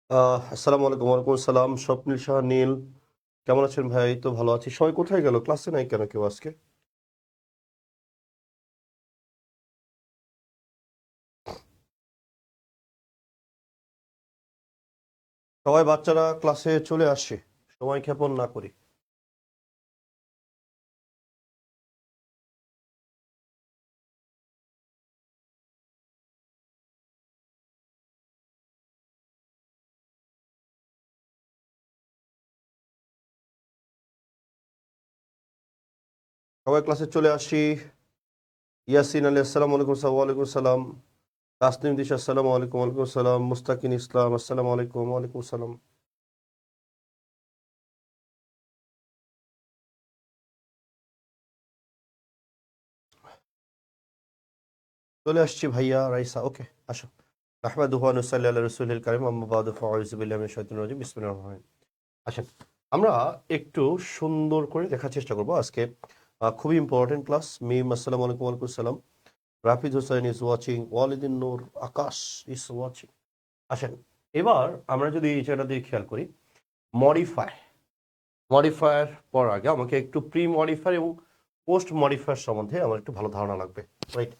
আসসালামু আলাইকুম। ওয়ালাইকুম আসসালাম। স্বপ্নিল শাহ নীল, কেমন আছেন ভাই? এই তো ভালো আছি। সবাই কোথায় গেল? ক্লাসে নাই কেন কেউ আজকে? সবাই বাচ্চারা ক্লাসে চলে আসে, সময় ক্ষেপণ না করি। সবাই ক্লাসে চলে আসি। ইয়াসিন আলী, আসসালামু আলাইকুম। ওয়ালাইকুম সালাম। তাসনিম দিশা, আসসালামু আলাইকুম। ওয়ালাইকুম সালাম। মুস্তাকিন ইসলাম, আসসালামু আলাইকুম। ওয়ালাইকুম সালাম। চলে আসছি ভাইয়া রাইসা, ওকে আসো। আহমাদুহু ওয়া নুসাল্লি আলা রাসূলিল কারীম, আম্মা বা'দু, ফাআউযু বিল্লাহি মিনাশ শাইতানির রাজীম, বিসমিল্লাহির রহমানির রহিম। আসেন, আমরা একটু সুন্দর করে দেখার চেষ্টা করব আজকে। খুবই ইম্পর্টেন্ট ক্লাস। মিম, আসসালামু আলাইকুম। ওয়ালাইকুম সালাম। Rafiz Hossain is watching, Walidin Noor, Akash is watching. আসেন, এবার আমরা যদি এই জায়গাটা দিয়ে খেয়াল করি, মডিফাই, মডিফায়ার পর আগে আমাকে একটু প্রি মডিফায়ার এবং পোস্ট মডিফায়ার সম্বন্ধে আমার একটু ভালো ধারণা লাগবে, রাইট?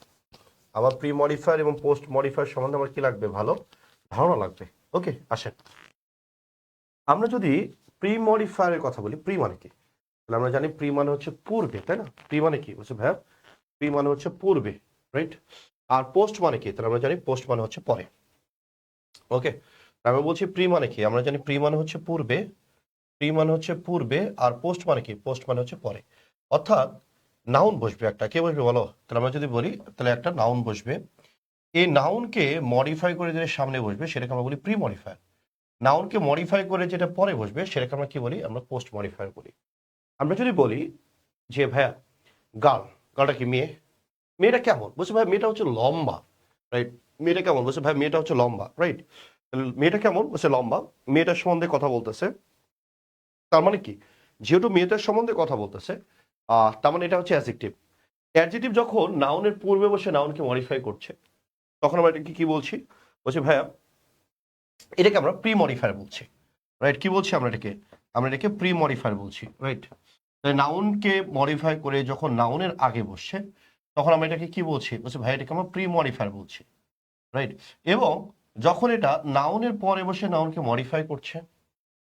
আমার প্রি মডিফায়ার এবং পোস্ট মডিফায়ার সম্বন্ধে আমার কি লাগবে? ভালো ধারণা লাগবে। ওকে, আসেন, আমরা যদি প্রি মডিফায়ারের কথা বলি, প্রি মানে কি? তাহলে আমরা জানি প্রি মানে হচ্ছে পূর্বে, তাই না? প্রি মানে কি বলছে ভাইয়া? প্রি মানে হচ্ছে পূর্বে, রাইট? আর পোস্ট মানে কি? তাহলে আমরা জানি পোস্ট মানে হচ্ছে পরে। ওকে, আমরা বলছি প্রি মানে কি? আমরা জানি প্রি মানে হচ্ছে পূর্বে, প্রি মানে হচ্ছে পূর্বে, আর পোস্ট মানে কি? পোস্ট মানে হচ্ছে পরে। অর্থাৎ নাউন বসবে একটা, কে বসবে বলো? তাহলে আমরা যদি বলি, তাহলে একটা নাউন বসবে, এই নাউনকে মডিফাই করে যেটা সামনে বসবে সেটাকে আমরা বলি প্রি মডিফায়ার। নাউনকে মডিফাই করে যেটা পরে বসবে সেটাকে আমরা কি বলি? আমরা পোস্ট মডিফায়ার বলি। আমরা যদি বলি যে ভাইয়া গার্ল, গার্লটা কি? মেয়ে। মেয়েটা কেমন? বলছে ভাই মেয়েটা হচ্ছে লম্বা, রাইট? মেয়েটা কেমন? বলছে ভাই মেয়েটা হচ্ছে লম্বা, রাইট? মেয়েটা কেমন? বলছে লম্বা। মেয়েটার সম্বন্ধে কথা বলতেছে, তার মানে কি? যেহেতু মেয়েটার সম্বন্ধে কথা বলতেছে, তার মানে এটা হচ্ছে অ্যাডজেক্টিভ। অ্যাডজেক্টিভ যখন নাউনের পূর্বে বসে নাউনকে মডিফাই করছে, তখন আমরা এটাকে কি বলছি? বলছি ভাইয়া এটাকে আমরা প্রি মডিফায়ার বলছি, রাইট? কি বলছি আমরা এটাকে? আমরা এটাকে প্রি মডিফায়ার বলছি, রাইট? নাউনকে মডিফাই করে যখন নাউনের আগে বসছে, তখন আমরা এটাকে কি বলছি? বলছি ভাই এটাকে আমরা প্রি মডিফায়ার বলছি, রাইট? এবং যখন এটা নাউনের পরে বসে নাউনকে মডিফাই করছে,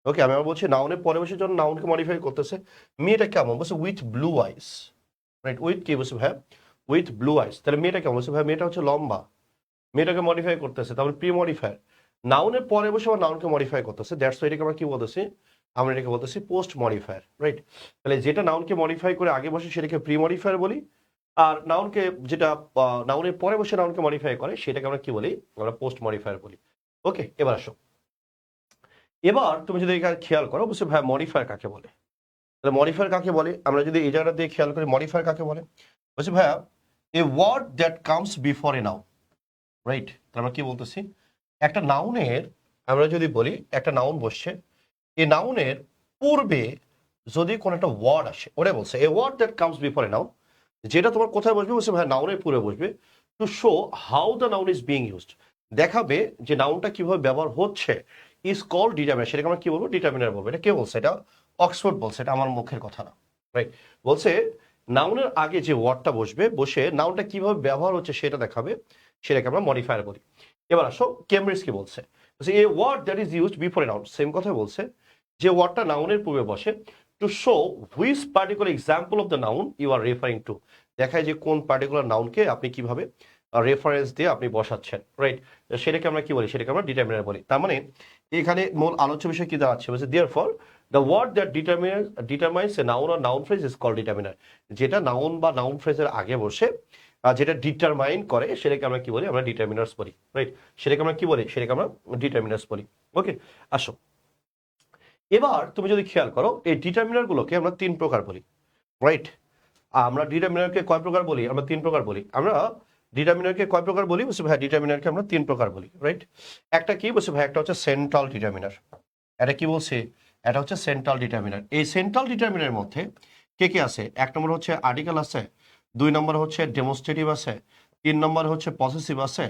ওকে, আমি আবার বলছি নাউনের পরে বসে যখন নাউনকে মডিফাই করতেছে, মেয়েটা কেমন? বলছে with blue eyes, right? With কি? বলছে ভাই উইথ ব্লু আইস। তাহলে মেয়েটা কেমন? বলছে ভাই মেয়েটা হচ্ছে লম্বা। মেয়েটাকে মডিফাই করতেছে, তারপরে প্রি মডিফায়ার নাউনের পরে বসে আবার নাউনকে মডিফাই করতেছে, দ্যাটস ওয়াই এটাকে আমরা কি বলতেছি? আমরা এটাকে বলতেছি পোস্ট মডিফায়ার, রাইট? তাহলে যেটা নাউনকে মডিফাই করে আগে বসে সেটাকে প্রি মডিফায়ার বলি, আর নাউনকে যেটা নাউনের পরে বসে নাউনকে মডিফাই করে সেটাকে আমরা কি বলি? আমরা পোস্ট মডিফায়ার বলি। ওকে, এবার আসো, এবার তুমি যদি এখানে খেয়াল করো, বলছে ভাই মডিফায়ার কাকে বলে? তাহলে মডিফায়ার কাকে বলে? আমরা যদি এই জায়গাটা দিয়ে খেয়াল করি, মডিফায়ার কাকে বলে? বলছে ভাইয়া a word that comes before a noun, right? আমরা কি বলতেছি? একটা নাউনের, আমরা যদি বলি একটা নাউন বসছে, এই নাউনের পূর্বে যদি কোনো একটা ওয়ার্ড আসে, ওটা বলছে a word that comes before a noun, যেটা তোমার কোথায় বসবে? বলছে ভাই নাউনের পূর্বে বসবে, to show how the noun is being used, দেখাবে যে নাউনটা কিভাবে ব্যবহার হচ্ছে, ইজ কল্ড ডিটারমিনার। সেটাকে আমরা কি বলবো? ডিটারমিনার বলবো। এটা কে বলছে? এটা অক্সফোর্ড বলছে, এটা আমার মুখের কথা না, রাইট? বলছে নাউনের আগে যে ওয়ার্ডটা বসবে, বসে নাউনটা কিভাবে ব্যবহার হচ্ছে সেটা দেখাবে, সেটাকে আমরা মডিফায়ার বলি। এবার আসো কেমব্রিজ কি বলছে? A word that is used before a noun, same কথা বলছে, যে ওয়ার্ডটা নাউনের পূর্বে বসে, to show which particular example of the noun you are referring to, দেখায় যে কোন পার্টিকুলার নাউনকে আপনি কিভাবে রেফারেন্স দিয়ে আপনি বসাচ্ছেন, রাইট? সেটাকে আমরা কি বলি? সেটাকে আমরা ডিটারমিনার বলি। তার মানে এখানে মূল আলোচ্য বিষয় কি দাঁড়াচ্ছে? বলছে therefore the word that determines a noun আর noun phrase is called determiner, যেটা নাউন বা নাউন ফ্রেজের আগে বসে যেটা ডিটারমাইন করে সেটাকে আমরা কি বলি? আমরা ডিটারমিনার্স বলি, রাইট? সেটাকে আমরা কি বলি? সেটাকে আমরা ডিটারমিনার্স বলি। ওকে, আসো, এবার তুমি যদি খেয়াল করো, এই ডিটারমিনার গুলোকে আমরা তিন প্রকার বলি, রাইট? আমরা ডিটারমিনারকে কয় প্রকার বলি? আমরা তিন প্রকার বলি। আমরা ডিটারমিনারকে কয় প্রকার বলি? বলছি ভাই ডিটারমিনারকে আমরা তিন প্রকার বলি, রাইট? একটা কি বলছি ভাই? একটা হচ্ছে সেন্ট্রাল ডিটারমিনার। এটা কি বলছে? এটা হচ্ছে সেন্ট্রাল ডিটারমিনার। এই সেন্ট্রাল ডিটারমিনারের মধ্যে কে কে আছে? এক নম্বর হচ্ছে আর্টিকেল আছে, দুই নম্বর হচ্ছে ডেমনস্ট্রেটিভ আছে, তিন নম্বর হচ্ছে পসেসিভ আছে,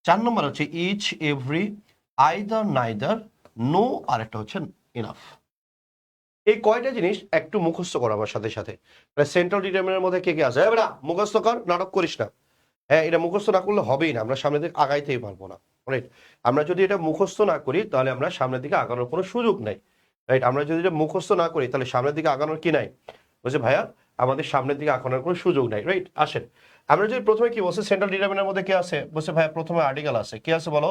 চার নম্বর হচ্ছে each, every, either, neither, no আর একটা হচ্ছে ইনাফ। এই কয়টা জিনিস একটু মুখস্থ করো আমার সাথে সাথে। সেন্ট্রাল ডিটারমিনারের মধ্যে কে কে আছে? বেটা মুখস্থ কর, নাটক করিস না। হ্যাঁ, এটা মুখস্থ না করলে হবেই না, আমরা সামনের দিকে আগাইতেই পারবো না। রাইট, আমরা যদি এটা মুখস্থ না করি তাহলে আমরা সামনের দিকে আগানোর কোনো সুযোগ নাই। রাইট, আমরা যদি এটা মুখস্থ না করি তাহলে সামনের দিকে আগানোর কি নাই? বলছে ভাইয়া আমাদের সামনের দিকে আগানোর কোনো সুযোগ নাই। রাইট, আসেন আমরা যদি প্রথমে কি বলছে সেন্ট্রাল ডিটারমিনারের মধ্যে কে আছে? বলছে ভাইয়া প্রথমে আর্টিকেল আছে। কি আছে বলো?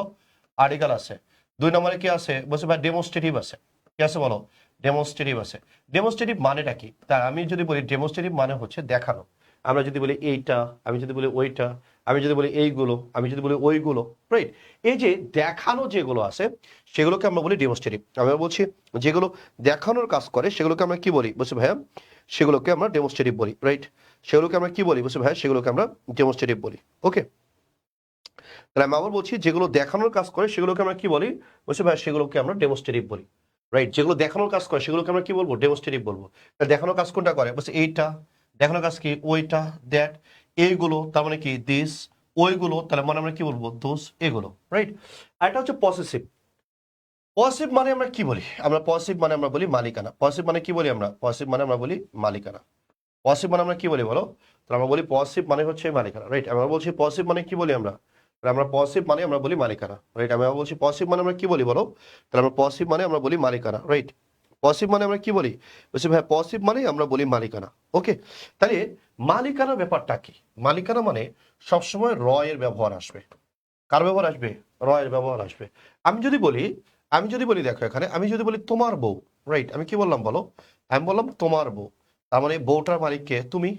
আর্টিকেল আছে। 2 নম্বরে কি আছে? বলছে ভাই ডেমনস্ট্রেটিভ আছে। কি আছে বলো? ডেমনস্ট্রেটিভ আছে। ডেমনস্ট্রেটিভ মানেটা কি? তা আমি যদি বলি ডেমনস্ট্রেটিভ মানে হচ্ছে দেখানো। আমরা যদি বলি এইটা, আমি যদি বলি ওইটা, আমি যদি বলি এইগুলো, আমি যদি বলি ওইগুলো, রাইট, এই যে দেখানো যেগুলো আছে সেগুলোকে আমরা বলি ডেমনস্ট্রেটিভ। আমরা বলছি যেগুলো দেখানোর কাজ করে সেগুলোকে আমরা কি বলি? বলছি ভাইয়া সেগুলোকে আমরা ডেমনস্ট্রেটিভ বলি। রাইট, সেগুলোকে আমরা কি বলি? বলছি ভাইয়া সেগুলোকে আমরা ডেমনস্ট্রেটিভ বলি। ওকে, তাহলে আমি আবার বলছি যেগুলো দেখানোর কাজ করে সেগুলোকে আমরা কি বলি? বলছি ভাইয়া সেগুলোকে আমরা ডেমনস্ট্রেটিভ বলি। রাইট, যেগুলো দেখানোর কাজ করে সেগুলোকে আমরা কি বলবো? ডেমনস্ট্রেটিভ বলবো। দেখানোর কাজ কোনটা করে? বলছে এইটা। দেখানোর কাজ কি? ওইটা, দ্যাট। এইগুলো তার মানে কি? দিস। ওইগুলো তাহলে মানে আমরা কি বলবো? দোস, এগুলো। রাইট, আর এটা হচ্ছে পসেসিভ। পসেসিভ মানে আমরা কি বলি? আমরা পসেসিভ মানে আমরা বলি মালিকানা। পসেসিভ মানে কি বলি আমরা? পসেসিভ মানে আমরা বলি মালিকানা। পসেসিভ মানে আমরা কি বলি বলো? তাহলে আমরা বলি পসেসিভ মানে হচ্ছে মালিকানা। রাইট, আমরা বলছি পসেসিভ মানে কি বলি আমরা? তাহলে আমরা পসেসিভ মানে আমরা বলি মালিকানা। রাইট, আমি বলছি পসেসিভ মানে আমরা কি বলি বলো? তাহলে আমরা পসেসিভ মানে আমরা বলি মালিকানা। রাইট, পসিভ মানে আমরা কি বলি? বলছি ভাই পসিভ মানে আমরা বলি মালিকানা। ওকে, তাহলে মালিকানা ব্যাপারটা কি? মালিকানা মানে সবসময় র এর ব্যবহার আসবে। কার ব্যবহার আসবে? র এর ব্যবহার আসবে। আমি যদি বলি দেখো এখানে আমি যদি বলি তোমার বউ, রাইট, আমি কি বললাম বলো? আমি বললাম তোমার বউ, তার মানে বউটার মালিক কে? তুমি,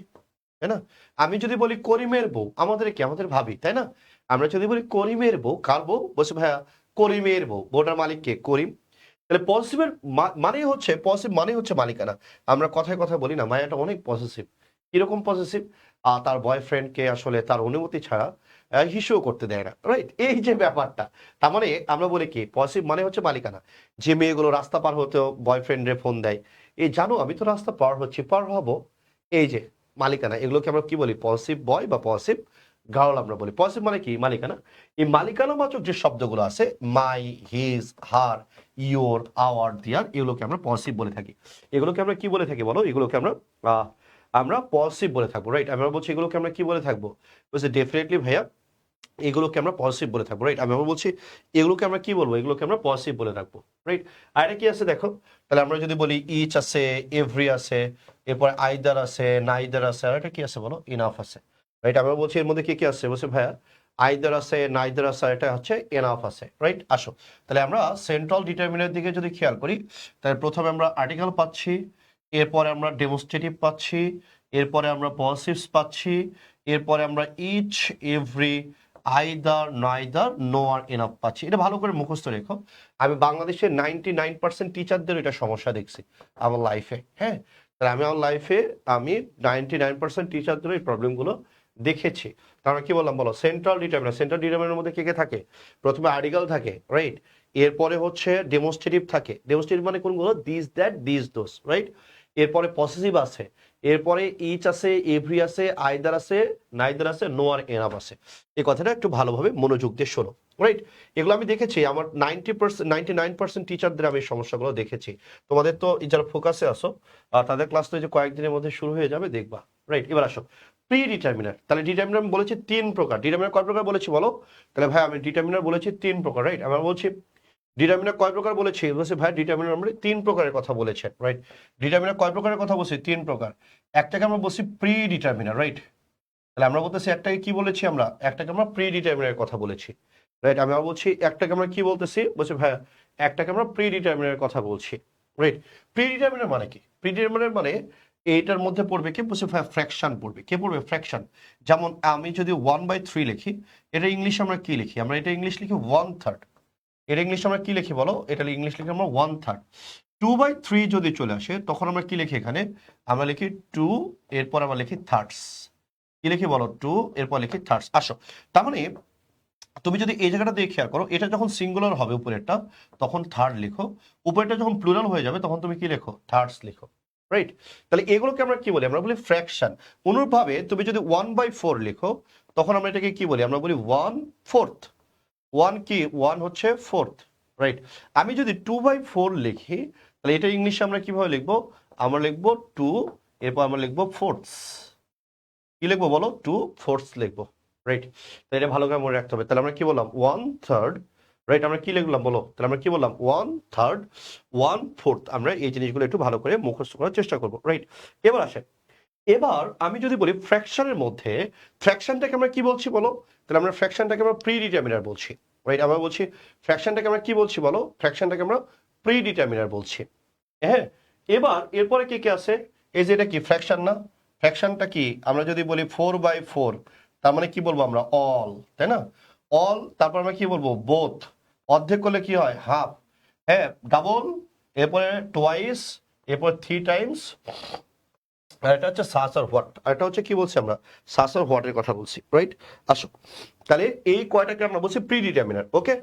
তাই না? আমি যদি বলি করিমের বউ, আমাদের কি? আমাদের ভাবি, তাই না? আমরা যদি বলি করিমের বউ, কার বউ? বলছে ভাইয়া করিমের বউ, বউটার মালিক কে? করিম। তাহলে পসিটিভের পসিটিভ মানে হচ্ছে মালিকানা। আমরা কথায় কথায় বলি না মায়াটা অনেক পসেসিভ। কিরকম পসেসিভ? তার বয়ফ্রেন্ডকে আসলে তার অনুমতি ছাড়া হিসেও করতে দেয় না। রাইট, এই যে ব্যাপারটা, তার মানে আমরা বলি কি পসিটিভ মানে হচ্ছে মালিকানা। যে মেয়েগুলো রাস্তা পার হতেও বয়ফ্রেন্ডে ফোন দেয়, এই জানো আমি তো রাস্তা পার হচ্ছি, পার হবো, এই যে মালিকানা, এগুলোকে আমরা কি বলি? পসিটিভ বয় বা পসিটিভ গার্ল আমরা বলি। পসিটিভ মানে কি? মালিকানা। এই মালিকানা বাচক যে শব্দগুলো আছে মাই, হিজ, হার, ইয়োর, আওয়ার, দিয়ার, এগুলোকে আমরা পসিটিভ বলে থাকি। এগুলোকে আমরা কি বলে থাকি বলো? এগুলোকে আমরা পসিটিভ বলে থাকবো। রাইট, আমরা বলছি এগুলোকে আমরা কি বলে থাকবো? বলছি ডেফিনেটলি ভাইয়া এগুলোকে আমরা পজিটিভ বলে থাকবো। রাইট, আমি আবার বলছি এগুলোকে আমরা কি বলবো? এগুলোকে আমরা পজিটিভ বলে রাখবো। রাইট, আর এটা কি আছে দেখো, তাহলে আমরা যদি বলি ইচ আছে, এভরি আছে, এরপর আইদার আছে, নাইদার আছে, আর এটা কি আছে বলো? ইনাফ আছে। রাইট, আমরা বলছি এর মধ্যে কি কি আছে? বলছে ভাইয়া আইদার আছে, নাইদার আছে, আর এটা হচ্ছে এনাফ আছে। রাইট, আসো তাহলে আমরা সেন্ট্রাল ডিটারমিনার দিকে যদি খেয়াল করি তাহলে প্রথমে আমরা আর্টিকেল পাচ্ছি, এরপরে আমরা ডেমনস্ট্রেটিভ পাচ্ছি, এরপরে আমরা পজিটিভস পাচ্ছি, এরপরে আমরা each, every, either, neither, no আর এনাফ পাচ্ছি। এটা ভালো করে মুখস্থ রেখো। আমি বাংলাদেশের 99% টিচারদের এটা সমস্যা দেখছি আমার লাইফে। হ্যাঁ, তাহলে আমি আমার লাইফে 99% টিচারদের এই প্রবলেমগুলো দেখেছি। তাহলে কি বললাম বলো? Central determiner. সেন্ট্রাল ডিটারমিনারের মধ্যে কে কে থাকে? প্রথমে আর্টিকেল থাকে, রাইট, এরপরে হচ্ছে ডেমনস্ট্রেটিভ থাকে। ডেমনস্ট্রেটিভ মানে কোনগুলো? This, that, these, those, right. এরপরে পসেসিভ আছে, এরপরে ইচ আছে, এভরি আছে, আইদার আছে, নাইদার আছে, নো আর এনাফ আছে। এই কথাটা একটু ভালোভাবে মনোযোগ দিয়ে শোনো। রাইট, এগুলো আমি দেখেছি আমার 99% টিচারদের আমি এই সমস্যাগুলো দেখেছি। তোমাদের তো যারা ফোকাসে আসো তাদের ক্লাস তো যে কয়েকদিনের মধ্যে শুরু হয়ে যাবে, দেখবা। রাইট, এবার আসো প্রি ডিটারমিনার। তাহলে ডিটারমিনার আমি বলেছি 3 প্রকার। ডিটারমিনার কয় প্রকার বলেছি বলো? তাহলে ভাই আমি ডিটারমিনার বলেছি 3 প্রকার। রাইট, আমরা বলছি ডিটারমিনার কয় প্রকার বলেছি? বলছে ভাই ডিটারমিনার আমরা 3 প্রকারের কথা বলেছেন। রাইট, ডিটারমিনার কয় প্রকারের কথা বলছি? 3 প্রকার। একটাকে আমরা বলছি প্রি ডিটারমিনার। রাইট, তাহলে আমরা বলতেছি একটাকে কি বলেছি? আমরা একটাকে আমরা প্রি ডিটারমিনারের কথা বলেছি। রাইট, আমি বলছি একটাকে আমরা কি বলতেছি? বলছি ভাই একটাকে আমরা প্রি ডিটারমিনারের কথা বলছি। রাইট, প্রি ডিটারমিনার মানে কি? প্রি ডিটারমিনার মানে এইটার মধ্যে পড়বে কি? বলছে ভাই ফ্র্যাকশন পড়বে। কে পড়বে? ফ্র্যাকশন। যেমন আমি যদি 1/3 লিখি, এটা ইংলিশে আমরা কি লিখি? আমরা এটা ইংলিশ লিখি 1/3। এটা ইংলিশ আমরা কি লিখি বলো? এটা ইংলিশ লিখি আমরা 1/3। 2/3 যদি চলে আসে তখন আমরা কি লিখি? এখানে আমরা লিখি 2, এরপর আমরা লিখি থার্ডস। কি লিখি বলো? 2, এরপর লিখি থার্ডস। আসো, তার মানে তুমি যদি এই জায়গাটা দিয়ে খেয়াল করো, এটা যখন সিঙ্গুলার হবে উপরেরটা তখন থার্ড লিখো, উপরেরটা যখন প্লুরাল হয়ে যাবে তখন তুমি কি লেখো? থার্ডস লিখো। রাইট, তাহলে এগুলোকে আমরা কি বলি? আমরা বলি ফ্র্যাকশন। অনুরূপভাবে তুমি যদি 1/4 লিখো তখন আমরা এটাকে কি বলি? আমরা বলি 1/4। 1 কি? 1 হচ্ছে 4th। রাইট। আমি যদি 2/4 লিখি তাহলে এটা ইংলিশে আমরা কিভাবে লিখবো? আমরা লিখবো 2, এরপর আমরা লিখবো ফোর্থস। কি লিখবো বলো? 2/4 লিখবো। রাইট। তো এটা ভালো করে মনে রাখতে হবে। তাহলে আমরা কি বললাম? 1/3। রাইট। আমরা কি লিখলাম বলো? তাহলে আমরা কি বললাম? 1/3, 1/4। আমরা এই জিনিসগুলো একটু ভালো করে মুখস্থ করার চেষ্টা করবো। রাইট। এবার আসে, এবার আমি যদি বলি ফ্র্যাকশনের মধ্যে, ফ্র্যাকশনটাকে আমরা কি বলছি বলো? তাহলে আমরা ফ্র্যাকশনটাকে আমরা প্রিডিটারমিনার বলছি। রাইট। আমরা বলছি ফ্র্যাকশনটাকে আমরা কি বলছি বলো? ফ্র্যাকশনটাকে আমরা প্রিডিটারমিনার বলছি। হ্যাঁ। এবার এরপরে কি কি আছে? এই যে এটা কি ফ্র্যাকশন না? ফ্র্যাকশনটা কি? আমরা যদি বলি 4/4, তার মানে কি বলবো আমরা? অল, তাই না? অল, তারপর আমরা কি বলবো? বোথ। অর্ধেক করলে কি হয়? হাফ। হ্যাঁ, ডাবল, এরপরে টোয়াইস, এরপর 3 টাইমস, আর এটা হচ্ছে সাস আর হোয়াট। আর এটা হচ্ছে কি বলছি আমরা? সাস আর হোয়াটের কথা বলছি। রাইট। আসো, তাহলে এই কয়টাকে আমরা বলছি প্রিডিটারমিনার। ওকে।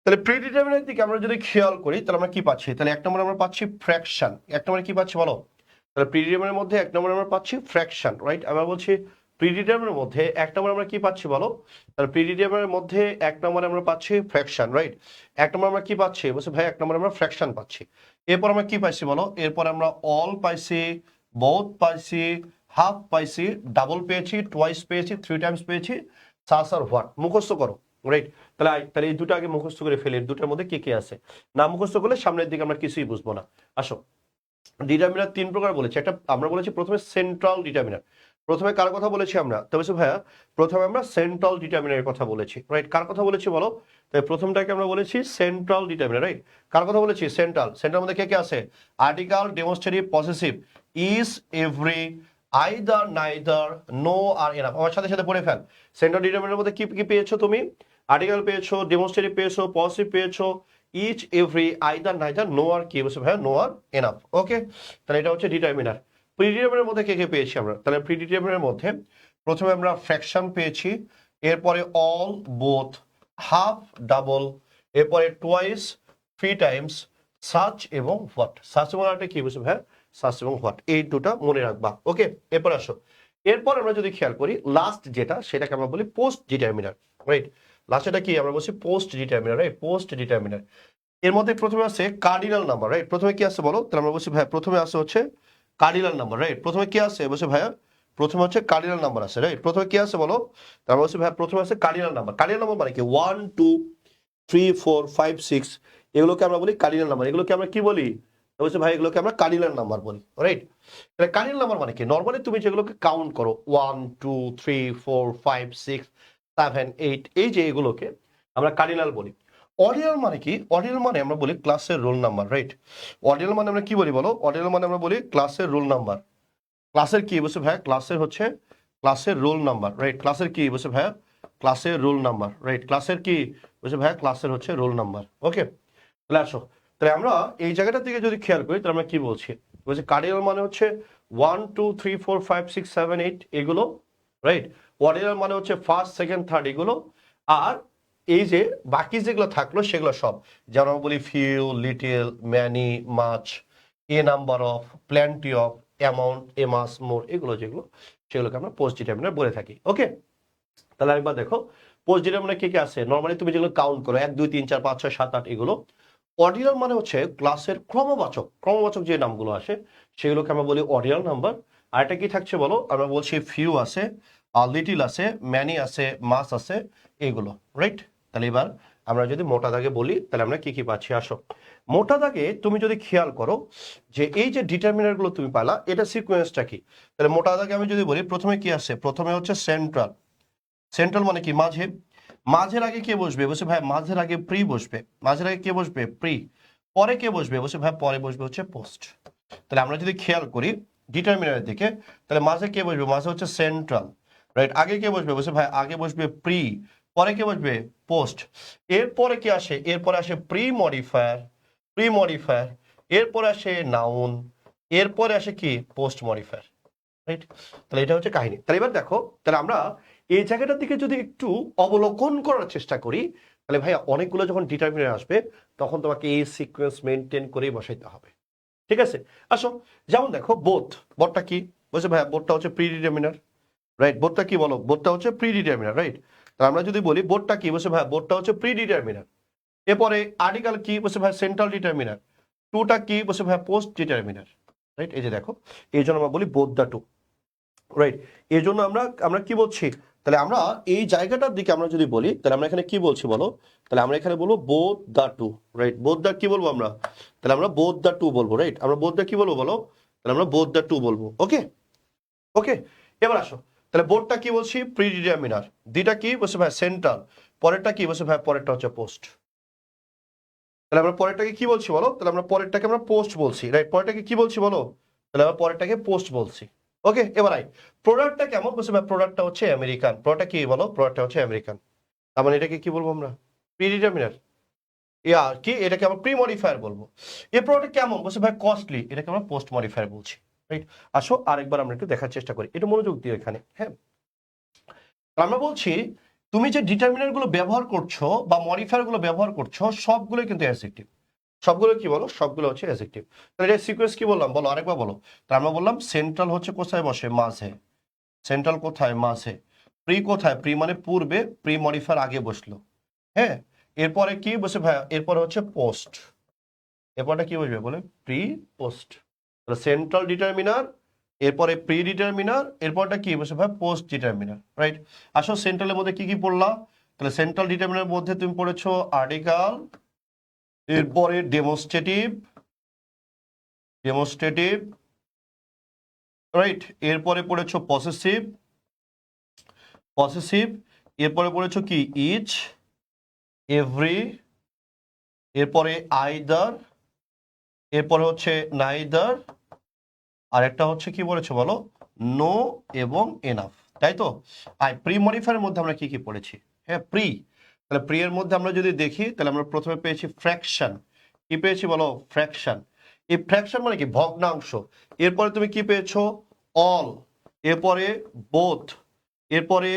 তাহলে প্রিডিটারমিনার দিকে আমরা যদি খেয়াল করি তাহলে আমরা কি পাচ্ছি? তাহলে এক নম্বরে আমরা পাচ্ছি ফ্র্যাকশন। এক নম্বরে কি পাচ্ছি বলো? তাহলে প্রিডিটারমিনারের মধ্যে এক নম্বরে আমরা পাচ্ছি ফ্র্যাকশন। রাইট। আমরা বলছি প্রিডিটারমিনারের মধ্যে এক নম্বরে আমরা কি পাচ্ছি বলো? তাহলে প্রিডিটারমিনারের মধ্যে এক নম্বরে আমরা পাচ্ছি ফ্র্যাকশন। রাইট। এক নম্বরে আমরা কি পাচ্ছি? বলছি ভাই এক নম্বরে আমরা ফ্র্যাকশন পাচ্ছি। এরপর আমরা কি পাইছি বলো? এরপর আমরা অল পাইছি, বোথ পাইছি, হাফ পাইছি, ডাবল পেয়েছি, টোয়াইস পেয়েছি, 3 টাইমস পেয়েছি, সাস আর হোয়াট। মুখস্থ করো। রাইট। তাহলে এই দুটো আগে মুখস্থ করে ফেলি, দুটোর মধ্যে কি কি আছে। না মুখস্থ করলে সামনের দিকে আমরা কিছুই বুঝবো না। আসো, ডিটারমিনার 3 প্রকার বলেছি। একটা আমরা বলেছি প্রথমে সেন্ট্রাল ডিটারমিনার। প্রথমে কার কথা বলেছি আমরা? তবে ভাইয়া প্রথমে আমরা সেন্ট্রাল ডিটারমিনারের কথা বলেছি। রাইট। কার কথা বলেছি বলো? তাই প্রথমটাকে আমরা বলেছি সেন্ট্রাল ডিটারমিনার। রাইট। কার কথা বলেছি? সেন্ট্রাল। সেন্ট্রাল মধ্যে কে কে আছে? Article, demonstrative, possessive, each, every, either, neither, no আর এনাফ। আমার সাথে সাথে পড়ে ফেল। সেন্ট্রাল ডিটারমিনারের মধ্যে কি কি পেয়েছো তুমি? আর্টিকেল পেয়েছো, ডেমনস্ট্রেটিভ পেয়েছো, পসেসিভ পেয়েছো, each, every, either, neither, no আর কি বলছে ভাইয়া? নো আর এনাফ। ওকে। তাহলে এটা হচ্ছে ডিটারমিনার। প্রিডিটারমিনারের মধ্যে কে কে পেয়েছি আমরা? তাহলে প্রিডিটারমিনারের মধ্যে প্রথমে আমরা ফ্র্যাকশন পেয়েছি, এরপরে অল, বোথ, হাফ, ডাবল, এরপরে টোয়াইস, 3 টাইমস, সাচ এবং হোয়াট। সাচ এবং হোয়াটে কি বলছে ভাইয়া? সাচ এবং হোয়াট, এই দুটো মনে রাখবা। ওকে। এরপর আসো, এরপর আমরা যদি খেয়াল করি লাস্ট যেটা, সেটাকে আমরা বলি পোস্ট ডিটারমিনার। রাইট। লাস্ট এটা কি আমরা বলছি? Post determiner. Right. Post determiner এর মধ্যে প্রথমে আছে কার্ডিনাল নাম্বার। রাইট। প্রথমে কি আছে বলো? তাহলে আমরা বলছি ভাইয়া প্রথমে আছে হচ্ছে কার্ডিনাল নাম্বার। রাইট। প্রথমে কি আছে? বলছে ভাইয়া প্রথমে হচ্ছে কার্ডিনাল নাম্বার আছে। রাইট। প্রথমে কি আছে বলো? তারপর বলছি ভাইয়া প্রথমে আছে কার্ডিনাল নাম্বার। কার্ডিনাল নাম্বার মানে কি? 1, 2, 3, 4, 5, 6, এগুলোকে আমরা বলি কার্ডিনাল নাম্বার। এগুলোকে আমরা কি বলি? বলছে ভাই এগুলোকে আমরা কার্ডিনাল নাম্বার বলি। রাইট। তাহলে কার্ডিনাল নাম্বার মানে কি? নর্মালি তুমি যেগুলোকে কাউন্ট করো 1, 2, 3, 4, 5, 6, 7, 8, এই যে এগুলোকে আমরা কার্ডিনাল বলি। অর্ডিনাল মানে কি? অর্ডিনাল মানে আমরা বলি ক্লাসের রোল নাম্বার। রাইট। অর্ডিনাল মানে আমরা কি বলি বলো? অর্ডিনাল মানে আমরা বলি ক্লাসের রোল নাম্বার। ক্লাসের কি বলছে ভাইয়া? ক্লাসের হচ্ছে ক্লাসের রোল নাম্বার। রাইট। ক্লাসের কি বলছে ভাইয়া? ক্লাসের রোল নাম্বার। রাইট। ক্লাসের কি বলছে ভাইয়া? ক্লাসের হচ্ছে রোল নাম্বার। ওকে। তাহলে আসো, তাহলে আমরা এই জায়গাটার দিকে যদি খেয়াল করি তাহলে আমরা কি বলছি? বলছি কার্ডিনাল মানে হচ্ছে 1, 2, 3, 4, 5, 6, 7, 8 এগুলো। রাইট। অর্ডিনাল মানে হচ্ছে ফার্স্ট, সেকেন্ড, থার্ড এগুলো। আর এই যে বাকি যেগুলো থাকলো সেগুলো সব, যেমন আমরা বলি few, little, many, much, a number of, plenty of, amount, a mass, more, এগুলো যেগুলো সেগুলোকে আমরা পোস্ট ডিটারমিনার বলে থাকি। ওকে। তাহলে একবার দেখো পোস্ট ডিটারমিনার কি কি আছে। নর্মালি তুমি যেগুলো কাউন্ট করো 1, 2, 3, 4, 5, 6, 7, 8 এগুলো। অর্ডিনাল মানে হচ্ছে ক্লাসের ক্রমবাচক, ক্রমবাচক যে নামগুলো আসে সেগুলোকে আমরা বলি অর্ডিনাল নাম্বার। আর এটা কি থাকছে বলো? আমরা বলছি ফিউ আছে, লিটিল আছে, ম্যানি আছে, মাস আছে, এগুলো। রাইট। তাহলে এবার আমরা যদি মোটা দাগে বলি তাহলে আমরা কি কি পাচ্ছি? আসো, মোটা দাগে তুমি যদি খেয়াল করো যে এই যে ডিটারমিনার গুলো তুমি পালা, এটা সিকোয়েন্সটা কি? তাহলে মোটা দাগে আমি যদি বলি প্রথমে কি আছে? প্রথমে হচ্ছে সেন্ট্রাল। সেন্ট্রাল মানে কি? মাঝে। মাঝের আগে কে বসবে? বলছে ভাই মাঝের আগে প্রি বসবে। মাঝের আগে কে বসবে? প্রি। পরে কে বসবে? বলছে ভাই পরে বসবে হচ্ছে পোস্ট। তাহলে আমরা যদি খেয়াল করি ডিটারমিনারের দিকে, তাহলে মাঝে কে বসবে? মাঝে হচ্ছে সেন্ট্রাল। রাইট। আগে কে বসবে? বলছে ভাই আগে বসবে প্রি। পরে কে বসবে? পোস্ট। এরপরে কি আসে? এরপরে আসে প্রি মডিফায়ার। Pre modifier. এরপরে আসে নাউন। এরপরে আসে কি? Post modifier. রাইট। তাহলে এটা হচ্ছে কাহিনী। তাহলে এবার দেখো, তাহলে আমরা এই জায়গাটার দিকে যদি একটু অবলোকন করার চেষ্টা করি তাহলে ভাইয়া অনেকগুলো যখন ডিটারমিনার আসবে তখন তোমাকে এই সিকোয়েন্স মেনটেন করেই বসাইতে হবে। ঠিক আছে। আসো, যেমন দেখো বোথ। বোথটা কি? বলছে ভাইয়া বোথটা হচ্ছে প্রি ডিটারমিনার। রাইট। বোথটা কি বলো? বোথটা হচ্ছে প্রি ডিটারমিনার। রাইট। তাহলে আমরা যদি বলি বোথটা কি? বলছে ভাইয়া বোথটা হচ্ছে প্রি ডিটারমিনার। এরপরে আর্টিকেল কি বলছে ভাই সেন্ট্রাল ডিটারমিনার, টুটা কি বলছে ভাই পোস্ট ডিটারমিনার, রাইট? এই যে দেখো, এই জন্য আমরা বলি বোথ দ্য টু, রাইট? এই জন্য আমরা আমরা কি বলছি, তাহলে আমরা এই জায়গাটার দিকে আমরা যদি বলি, তাহলে আমরা এখানে কি বলছি বলো, তাহলে আমরা এখানে বলবো both the two, right? Both the কি বলবো আমরা, তাহলে আমরা বোথ দ্য টু বলবো, রাইট? আমরা বোথ দ্য কি বলবো বলো, তাহলে আমরা বোথ দ্য টু বলবো। ওকে, ওকে, এবার আসো, তাহলে বোর্ডটা কি বলছি প্রি ডিটারমিনার, দুইটা কি বলছে ভাই সেন্ট্রাল, পরেরটা কি বলছে ভাই পরেরটা হচ্ছে পোস্ট। তাহলে আমরা পরেরটাকে কি বলছি বলো, তাহলে আমরা পরেরটাকে আমরা পোস্ট বলছি, রাইট? পরেরটাকে কি বলছি বলো, তাহলে আমরা পরেরটাকে পোস্ট বলছি। ওকে, এবার আই প্রোডাক্টটা কেমন বলছে ভাই, প্রোডাক্টটা হচ্ছে আমেরিকান, প্রোডাক্টটা কি বলো, প্রোডাক্টটা হচ্ছে আমেরিকান, তার মানে এটাকে কি বলবো আমরা, প্রি ডিটারমিনার, ইয়া কি এটাকে আমরা প্রি মডিফায়ার বলবো। এই প্রোডাক্ট কেমন বলছে ভাই কস্টলি, এটাকে আমরা পোস্ট মডিফায়ার বলছি, রাইট? আসো আরেকবার আমরা একটু দেখার চেষ্টা করি, একটু মনোযোগ দিও এখানে, হ্যাঁ? আমরা বলছি তুমি যে ডিটারমিনার গুলো ব্যবহার করছো বা মডিফায়ার গুলো ব্যবহার করছো সবগুলো কিন্তু অ্যাডজেক্টিভ, সবগুলো কি বলো, সবগুলো হচ্ছে অ্যাডজেক্টিভ। তাহলে এটা সিকোয়েন্স কি বললাম বলো, আরেকবার বলো। তাহলে আমরা বললাম সেন্ট্রাল হচ্ছে কোথায় বসে, মাঝে, সেন্ট্রাল কোথায়, মাঝে। প্রি কোথায়, প্রি মানে পূর্বে, প্রি মডিফায়ার আগে বসলো, হ্যাঁ? এরপরে কি বসে ভাইয়া, এরপরে হচ্ছে পোস্ট, এরপরটা কি বসবে বলে, প্রি পোস্ট। তাহলে সেন্ট্রাল ডিটারমিনার, এরপরে প্রি ডিটারমিনার, এরপরটা কি বসে ভাই পোস্ট ডিটারমিনার, রাইট? আসো সেন্ট্রালের মধ্যে কি কি পড়লা, তাহলে সেন্ট্রাল ডিটারমিনার মধ্যে তুমি পড়েছো আর্টিকেল, এরপরে ডেমনস্ট্রেটিভ, ডেমনস্ট্রেটিভ, রাইট? এরপরে পড়েছো পসেসিভ, পসেসিভ, এরপরে পড়েছো কি ইচ, এভরি, এরপরে আইদার, এরপরে হচ্ছে নাইদার, আর একটা হচ্ছে কি বলেছো বলো, নো এবং এনাফ, তাই তো? আর প্রি মডিফায়ারের মধ্যে আমরা কি কি পড়েছি, হ্যাঁ প্রি, তাহলে প্রি এর মধ্যে আমরা যদি দেখি তাহলে আমরা প্রথমে পেয়েছি ফ্র্যাকশন, কি পেয়েছি বলো, ফ্র্যাকশন। এই ফ্র্যাকশন মানে কি, ভগ্নাংশ। এরপরে তুমি কি পেয়েছো, অল, এরপরে বোথ, এরপরে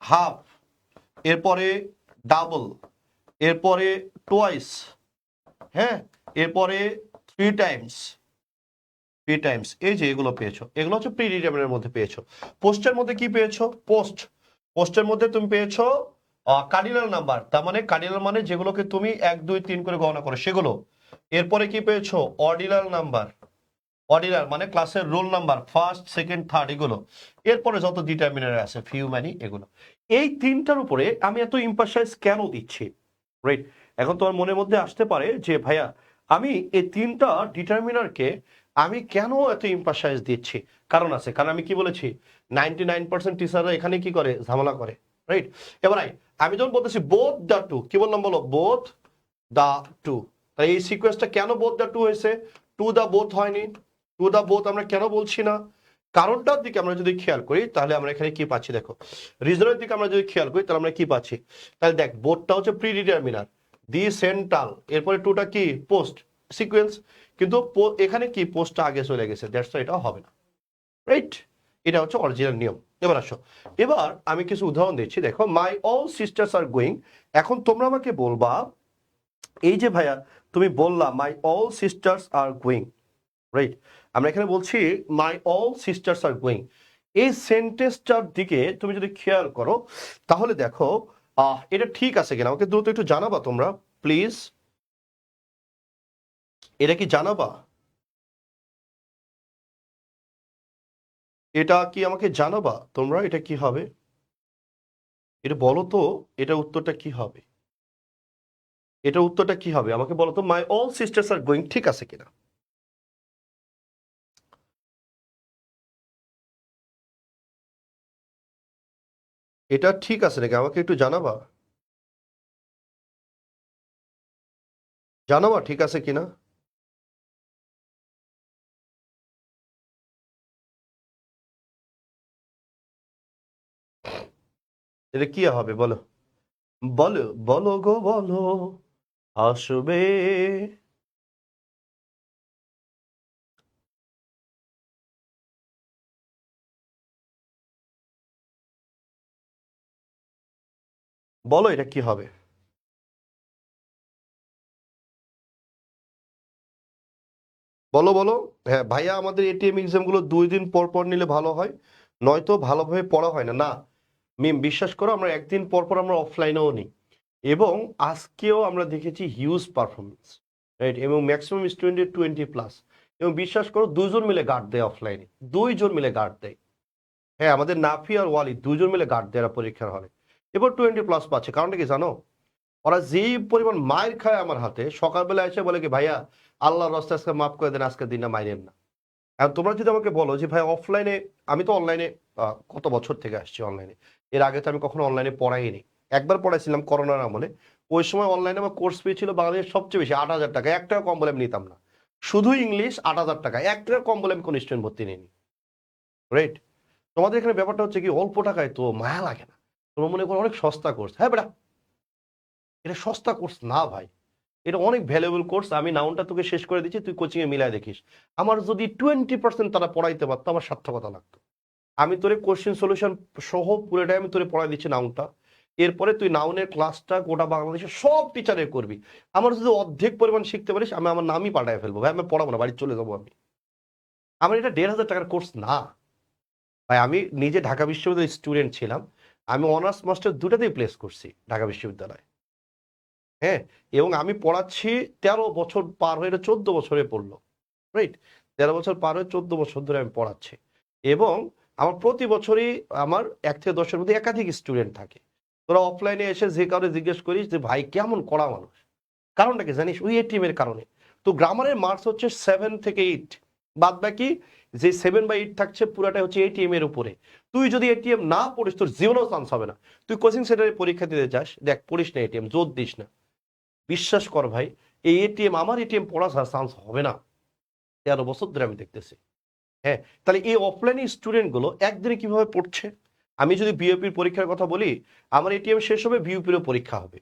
হাফ, এরপরে ডাবল, এরপরে টোয়াইস, হ্যাঁ, এরপরে থ্রি টাইমস, থ্রি টাইমস, এই যে এগুলো পেয়েছো, এগুলো হচ্ছে প্রি ডিটারমিনারের মধ্যে পেয়েছো। পোস্টের মধ্যে কি পেয়েছো, পোস্ট, পোস্টের মধ্যে তুমি পেয়েছো কার্ডিনাল নাম্বার, তার মানে কার্ডিনাল মানে যেগুলোকে তুমি 1 2 3 করে গণনা করো সেগুলো। এরপরে কি পেয়েছো, অর্ডিনাল নাম্বার, অর্ডিনাল মানে ক্লাসের roll number, first second third এগুলো। এরপরে যত ডিটারমিনার আছে ফিউ ম্যানি এগুলো। এই তিনটার উপরে আমি এত ইম্পারসাইজ কেন দিচ্ছি, রাইট? এখন তোমার মনের মধ্যে আসতে পারে যে ভাইয়া আমি এই তিনটা ডিটারমিনারকে আমি কেন এত ইম্পারসাইজ দিচ্ছি, কারণ আছে, কারণ আমি কি বলেছি 99% টিচাররা এখানে কি করে, ঝামেলা করে, রাইট? এবার আমি যখন বলতেছি বোথ দ্য টু, কি বললাম বলো, বোথ দ্য টু, তাই এই সিকোয়েন্সটা কেন বোথ দ্য টু হয়েছে, টু দ্য বোথ হয়নি, টু দ্য বোথ আমরা কেন বলছি না, কারণটার দিকে আমরা যদি খেয়াল করি তাহলে আমরা এখানে কি পাচ্ছি দেখো, রিজনের দিকে আমরা যদি খেয়াল করি তাহলে আমরা কি পাচ্ছি, তাহলে দেখ বোথটা হচ্ছে প্রি ডিটারমিনার, দি সেন্ট্রাল, এরপরে টুটা কি পোস্ট, সিকোয়েন্স, কিন্তু এখানে কি পোস্টটা আগে চলে গেছে, দ্যাটস এটা হবে না, রাইট? এটা হচ্ছে অরিজিনাল নিয়ম। এবার আসো, এবার আমি কিছু উদাহরণ দিচ্ছি, দেখো মাই অল সিস্টার্স আর গোয়িং, এখন তোমরা আমাকে বলবা এই যে ভাইয়া তুমি বললা মাই all sisters are going, right? আমরা এখানে বলছি মাই অল সিস্টার্স আর গোয়িং, এই সেন্টেন্সটার দিকে তুমি যদি খেয়াল করো তাহলে দেখো এটা ঠিক আছে কিনা আমাকে দ্রুত একটু জানাবা তোমরা প্লিজ, এটা কি জানাবা, এটা কি আমাকে জানাবা তোমরা, এটা কি হবে, এটা বলো তো, এটা উত্তরটা কি হবে, এটা উত্তরটা কি হবে আমাকে বলো তো, মাই অল সিস্টার্স আর গোয়িং ঠিক আছে কিনা, এটা ঠিক আছে নাকি আমাকে একটু জানাবা, জানাবা ঠিক আছে কিনা। এটা কি হবে বলো, বলো বলো গো বলো, আসবে, বলো এটা কি হবে, বলো বলো। হ্যাঁ ভাইয়া আমাদের এটিএম এক্সাম গুলো 2 দিন পর পর নিলে ভালো হয়, নয়তো ভালোভাবে পড়া হয় না, না মিম বিশ্বাস করো আমরা একদিন পর পর আমরা অফলাইনেও নিই, এবং আজকেও আমরা দেখেছি হিউজ পারফরমেন্স, রাইট? এবং ম্যাক্সিমাম স্টুডেন্টের 20+, এবং বিশ্বাস করো 2জন মিলে গার্ড দেয় অফলাইনে, 2জন মিলে গার্ড দেয়। হ্যাঁ, আমাদের নাফি আর ওয়ালি 2জন মিলে গার্ড দেয় পরীক্ষার হলে, এবার 20+ পাচ্ছে। কারণটা কি জানো? ওরা যেই পরিমাণ মায়ের খায় আমার হাতে, সকালবেলা এসে বলে কি ভাইয়া আল্লাহর রাস্তায় আজকে মাফ করে দেন, আজকের দিনটা মাইনেন না। এখন তোমরা যদি আমাকে বলো যে ভাই অফলাইনে, আমি তো অনলাইনে কত বছর থেকে আসছি অনলাইনে, এর আগে তো আমি কখনো অনলাইনে পড়াইনি। একবার পড়াইছিলাম করোনার আমলে, ওই সময় অনলাইনে আমার কোর্স ফি ছিল বাংলাদেশের সবচেয়ে বেশি 8,000 টাকা। 1 টাকা কম বলে আমি নিতাম না, শুধু ইংলিশ 8,000 টাকা, 1 টাকা কম বলে আমি কোনো স্টুডেন্ট ভর্তি নিইনি, রাইট? তোমাদের এখানে ব্যাপারটা হচ্ছে কি, অল্প টাকায় তো মায়া লাগে না, তোমরা মনে করো অনেক সস্তা কোর্স। হ্যাঁ বেটা, এটা সস্তা কোর্স না ভাই, এটা অনেক ভ্যালুয়েবল কোর্স। আমি নাউনটা তোকে শেষ করে দিচ্ছি, তুই কোচিং এ মিলায় দেখিস। আমার যদি 20% তারা পড়াইতে পারতো, আমার সার্থকতা লাগতো। আমি তোরে কোশ্চেন সলিউশন সহ পুরোটাই আমি তোরে পড়াই দিচ্ছি নাউনটা। এরপরে তুই নাউনের ক্লাসটা গোটা বাংলাদেশের সব টিচারে করবি। আমার যদি অর্ধেক পরিমাণ শিখতে পারিস, আমি আমার নামই পাল্টায় ফেলবো ভাই, আমি পড়াবো না, বাড়ি চলে যাবো আমি। আমার এটা 1,500 টাকার কোর্স না ভাই। আমি নিজে ঢাকা বিশ্ববিদ্যালয়ের স্টুডেন্ট ছিলাম, আমি অনার্স মাস্টার দুটাতেই প্লেস করছি ঢাকা বিশ্ববিদ্যালয়ে। হ্যাঁ, এবং আমি পড়াচ্ছি 13 বছর পার হয়ে, এটা 14 বছরে পড়লো, রাইট? 13 বছর পার হয়ে 14 বছর ধরে আমি পড়াচ্ছি, এবং আমার প্রতি বছরই আমার 1 থেকে 10-এর মধ্যে একাধিক স্টুডেন্ট থাকে। তোরা অফলাইনে এসে যে কারণে জিজ্ঞেস করিস যে ভাই কেমন কড়া মানুষ, কারণটা কি জানিস? ওই এটিএম এর কারণে। তো গ্রামারের মার্কস হচ্ছে 7 থেকে 8, বাদ বাকি যে 7/8 থাকছে পুরাটাই হচ্ছে এটিএম এর উপরে। তুই যদি এটিএম না পড়িস, তোর জীবনেও চান্স হবে না। তুই কোচিং সেন্টারে পরীক্ষা দিতে যাস, দেখ পড়িস না এটিএম, জোর দিস না, বিশ্বাস কর ভাই, এই এটিএম, আমার এটিএম পড়া ছাড়া চান্স হবে না। 13 বছর ধরে আমি দেখতেছি। হ্যাঁ, তাহলে এই অফলাইন স্টুডেন্টগুলো একদিনে কিভাবে পড়ছে? আমি যদি বিওপির পরীক্ষার কথা বলি, আমার এটিএম শেষ হবে, বিউপিরও পরীক্ষা হবে।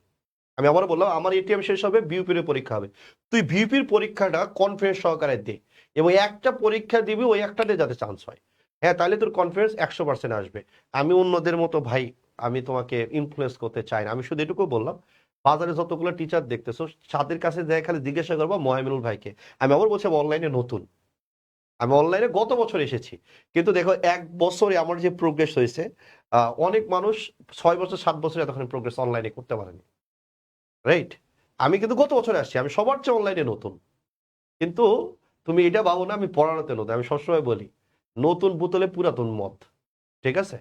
আমি আবারও বললাম, আমার এটিএম শেষ হবে, বিউপির পরীক্ষা হবে। তুই বিউপির পরীক্ষাটা কনফিডেন্স সহকারে দে, এবং একটা পরীক্ষা দিবি ওই একটাতে যাতে চান্স হয়। হ্যাঁ, তাহলে তোর কনফিডেন্স 100% আসবে। আমি অন্যদের মতো ভাই, আমি তোমাকে ইনফ্লুয়েন্স করতে চাই না। আমি শুধু এটুকু বললাম, বাজারে যতগুলো টিচার দেখতেছো তাদের কাছে যাই খালি জিজ্ঞাসা করবো মহামিনুল ভাইকে। আমি আবার বলছি অনলাইনে নতুন, আমি অনলাইনে গত বছর এসেছি, কিন্তু দেখো 1 বছরে আমার যে প্রোগ্রেস হয়েছে, অনেক মানুষ 6 বছর 7 বছরে এতখানি প্রোগ্রেস অনলাইনে করতে পারেনি, রাইট? আমি কিন্তু গত বছরে আসছি, আমি সবার চেয়ে অনলাইনে নতুন। কিন্তু তুমি এটা ভাবো না আমি পড়ানোতে নতুন, আমি সবসময় বলি নতুন বোতলে পুরাতন মদ, ঠিক আছে?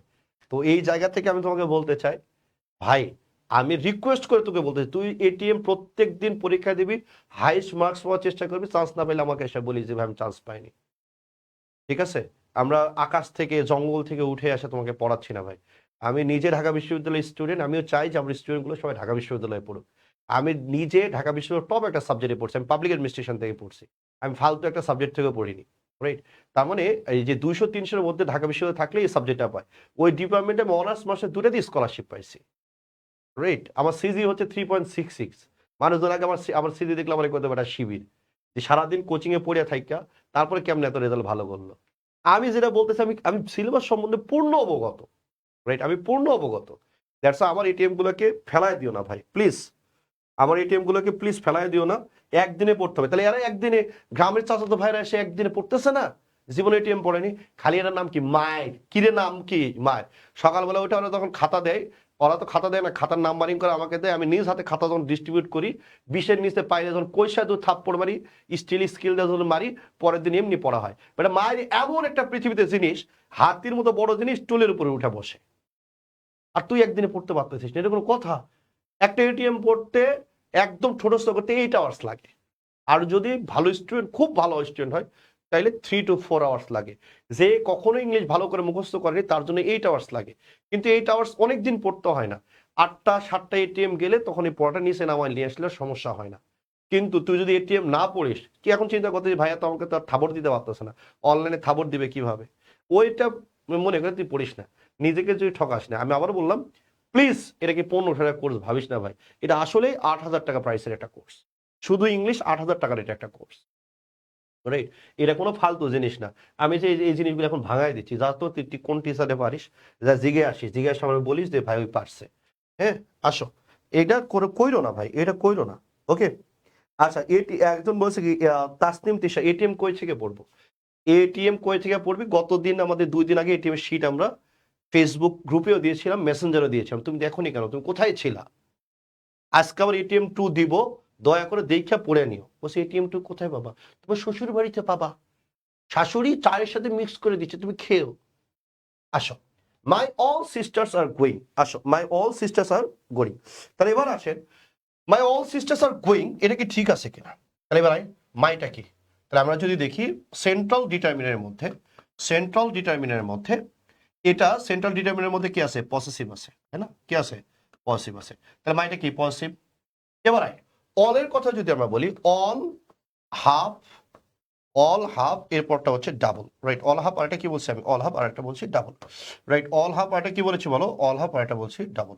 তো এই জায়গা থেকে আমি তোমাকে বলতে চাই ভাই, আমি রিকোয়েস্ট করে তোকে বলতে চাই, তুই এটিএম প্রত্যেক দিন পরীক্ষা দিবি, হাইস্ট মার্কস পাওয়ার চেষ্টা করবি, চান্স না পেলে আমাকে এসে বলিস যে ভাই আমি চান্স পাইনি, ঠিক আছে? আমরা আকাশ থেকে জঙ্গল থেকে উঠে আসে তোমাকে পড়াচ্ছি না ভাই। আমি নিজে ঢাকা বিশ্ববিদ্যালয়ের স্টুডেন্ট, আমিও চাই যে আমার স্টুডেন্টগুলো সবাই ঢাকা বিশ্ববিদ্যালয়ে পড়ুক। আমি নিজে ঢাকা বিশ্ববিদ্যালয়ের টপ একটা সাবজেক্টে পড়ছি, আমি পাবলিক অ্যাডমিনিস্ট্রেশন থেকে পড়ছি, আমি ফালতু একটা সাবজেক্ট থেকে পড়িনি, রাইট? তার মানে এই যে 200-300-এর মধ্যে ঢাকা বিশ্ববিদ্যালয় থাকলে এই সাবজেক্টটা পায়। ওই ডিপার্টমেন্টে আমি অনার্স মাসে দুটাতেই স্কলারশিপ পাইছি, রাইট? আমার সিজি হচ্ছে 3.66। মানুষজন আগে আমার সিজি দেখলে আমার করতে পারে শিবির, যে সারাদিন কোচিং এ পড়ে থাইকা তারপরে কেমনে এত রেজাল্ট ভালো করলো। আমি যেটা বলতেছি, আমি আমি সিলেবাস সম্বন্ধে পূর্ণ অবগত, রাইট? আমি পূর্ণ অবগত। দ্যাটস আমার এটিএম গুলোকে ফেলায় দিও না ভাই, প্লিজ। আমার এটিএম গুলোকে প্লিজ ফেলায় দিও না। একদিনে পড়তে হবে, তাহলে এরা একদিনে, গ্রামের চাচাতো ভাইরা এসে একদিনে পড়তেছে না, জীবনে এটিএম পড়েনি, খালি এর নাম কি মায়ের, কিরে নাম কি মায়ের। সকালবেলা ওইটা ওরা তখন খাতা দেয়, ওরা তো খাতা দেয় না, খাতার নাম্বারিং করে আমাকে দেয়, আমি নিজ হাতে খাতা যখন ডিস্ট্রিবিউট করি, 20-এর নিচে পাইলে যখন কইসা দু থাপ্পড় মারি, স্কিল দিয়ে যখন মারি, পরের দিন এমনি পড়া হয়। মানে মায়ের এমন একটা পৃথিবীতে জিনিস, হাতির মতো বড় জিনিস টুলের উপরে উঠে বসে, আর তুই একদিনে পড়তে পারতেছিস না, এটা কোনো কথা? একটা এটিএম পড়তে একদম ছোটস্থ করতে 8 আওয়ার্স লাগে, আর যদি ভালো স্টুডেন্ট, খুব ভালো স্টুডেন্ট হয়, তাইলে 3 to 4 আওয়ার্স লাগে। যে কখনো ইংলিশ ভালো করে মুখস্থ করেনি তার জন্য 8 আওয়ার্স লাগে, কিন্তু 8 আওয়ার্স অনেক দিন পড়তে হয় না। 8টা 7টা এটিএম গেলে তখন এই পড়াটা নিচে নামায় নিয়ে আসলে সমস্যা হয় না। কিন্তু তুই যদি এটিএম না পড়িস, কি এখন চিন্তা করতে যে ভাইয়া তো আমাকে তো আর থাবর দিতে পারতেছে না, অনলাইনে থাবর দিবে কিভাবে, ওইটা মনে করে তুই পড়িস না, নিজেকে তুই ঠকাস না। আমি আবার বললাম, প্লিজ এটাকে 1500 টাকা কোর্স ভাবিস না ভাই, এটা আসলে 8,000 টাকা প্রাইসের একটা কোর্স, শুধু ইংলিশ 8,000 টাকার এটা একটা কোর্স, রাইট? এটা কোনো ফালতু জিনিস না। আমি যে এই জিনিসগুলো এখন ভাঙাই দিচ্ছি, যা তো তুই কোন টিচারে পারিস, যা জিগে আসিস, জিগে আসে আমার বলিস যে ভাই ওই পারছে। হ্যাঁ, আসো, এটা করে কইরো না ভাই, এটা কইরো না, ওকে? আচ্ছা, এটি একজন বলছে কি, তাসনিম তিশা, এটিএম কই থেকে পড়বো? এটিএম কই থেকে পড়বি? গতদিন আমাদের 2 দিন আগে এটিএম এর শীট আমরা ফেসবুক গ্রুপেও দিয়েছিলাম, মেসেঞ্জারও দিয়েছিলাম, তুমি দেখোনি কেন? তুমি কোথায় ছিলা? আজকে আবার এটিএম 2 দিব, দয়া করে দেখা পড়ে নিও। বলছে এটিএম 2 কোথায় পাবা? তোমার শ্বশুর বাড়িতে পাবা, শাশুড়ি চায়ের সাথে মিক্স করে দিচ্ছে, তুমি খেও। আসো, my all sisters are going. আসো, my all sisters are going. তাহলে এবার আসেন, my all sisters are going, এটা কি ঠিক আছে কিনা? তাহলে এবার মাইটা কি? তাহলে আমরা যদি দেখি সেন্ট্রাল ডিটারমিনারের মধ্যে, সেন্ট্রাল ডিটারমিনারের মধ্যে এটা সেন্ট্রাল ডিটারমিনারের মধ্যে কি আছে? পসেসিভ আছে, তাই না? কি আছে? পসেসিভ আছে। তাহলে মাইটা কি? পসেসিভ। এবার অলের কথা যদি আমরা বলি, অল হাফ, অল হাফ এরপরটা হচ্ছে ডাবল, রাইট? অল হাফ আর একটা কি বলছি আমি? অল হাফ আর একটা বলছি ডাবল, রাইট? অল হাফ আর একটা কি বলেছি বলো? অল হাফ আর একটা বলছি ডাবল।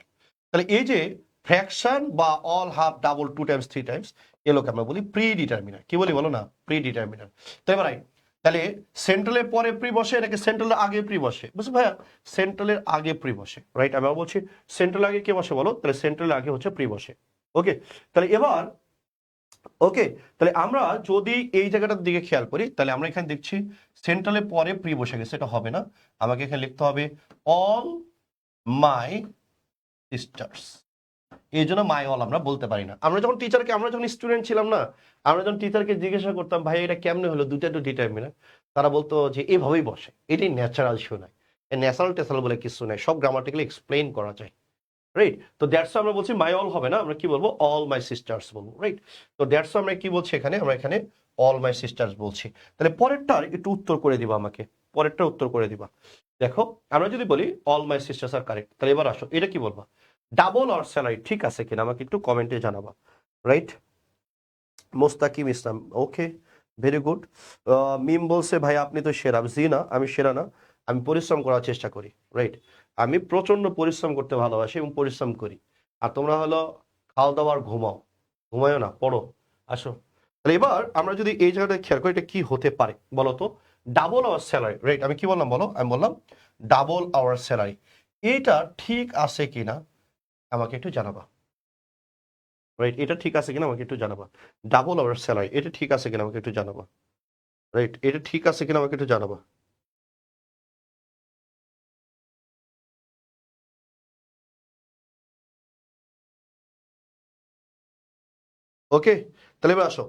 তাহলে এই যে ফ্র্যাকশন বা all half, double, 2 Times 3 Times, এগুলোকে আমরা বলি প্রি ডিটারমিনার। কি বলি বলো না? Pre determiner. তো এবার তাহলে সেন্ট্রালের পরে প্রি বসে নাকি সেন্ট্রালের আগে প্রি বসে? বুঝছো ভাইয়া? সেন্ট্রালের আগে প্রি বসে, রাইট? আমি বলছি সেন্ট্রালের আগে কে বসে বলো? তাহলে সেন্ট্রালের আগে হচ্ছে প্রি বসে। ওকে, তাহলে এবার ওকে, তাহলে আমরা যদি এই জায়গাটার দিকে খেয়াল করি, তাহলে আমরা এখানে দেখছি সেন্ট্রালের পরে প্রি বসে গেছে, এটা হবে না। আমাকে এখানে লিখতে হবে অল মাই সিস্টার্স। এই জন্য মাই অল আমরা বলতে পারি না। আমরা যখন টিচারকে, আমরা যখন স্টুডেন্ট ছিলাম না, আমরা যখন টিচারকে জিজ্ঞাসা করতাম ভাই এটা কেমনে হলো, দুটা তো ডিটারমিনার, তারা বলতো যে এভাবেই বসে, এটাই ন্যাচারাল শোনায়। ন্যাচারাল টেসারাল বলে কিছু নাই, সব গ্রামাটিক্যালি এক্সপ্লেইন করা যায়, রাইট? তো দ্যাটস আমরা বলছি মাই অল হবে না, আমরা কি বলবো? অল মাই সিস্টার্স বলবো, রাইট? তো দ্যাটস আমরা কি বলছি এখানে? আমরা এখানে অল মাই সিস্টার্স বলছি। তাহলে পরেরটার একটু উত্তর করে দিবা আমাকে, পরেরটার উত্তর করে দিবা। দেখো, আমরা যদি বলি all my sisters are correct, তাহলে এবার আসো, এটা কি বলবা? ডাবল অর স্যালারি ঠিক আছে কিনা আমাকে একটু কমেন্টে জানাবা, রাইট? মোস্তাকিম ইসলাম, ওকে, ভেরি গুড। মিম বলছে ভাই আপনি তো সেরা। জি না, আমি সেরা না, আমি পরিশ্রম করার চেষ্টা করি, রাইট? আমি প্রচন্ড পরিশ্রম করতে ভালোবাসি এবং পরিশ্রম করি। আর তোমরা হলো খাওয়া দাওয়া আর ঘুমাও, ঘুমায়ও না, পড়ো। আসো, তাহলে এবার আমরা যদি এই জায়গাটা খেয়াল করি, এটা কি হতে পারে বলো তো? Double our salary, right? আমি কি বললাম বলো? আমি বললাম ডাবল আওয়ার স্যালারি। এটা ঠিক আছে কিনা আমাকে একটু জানাবা, রাইট? এটা ঠিক আছে কিনা আমাকে একটু জানাবা। ডাবল আওয়ার স্যালারি, এটা ঠিক আছে কিনা আমাকে একটু জানাবা, রাইট? এটা ঠিক আছে কিনা আমাকে একটু জানাবা। ওকে, তাহলে এবার আসো,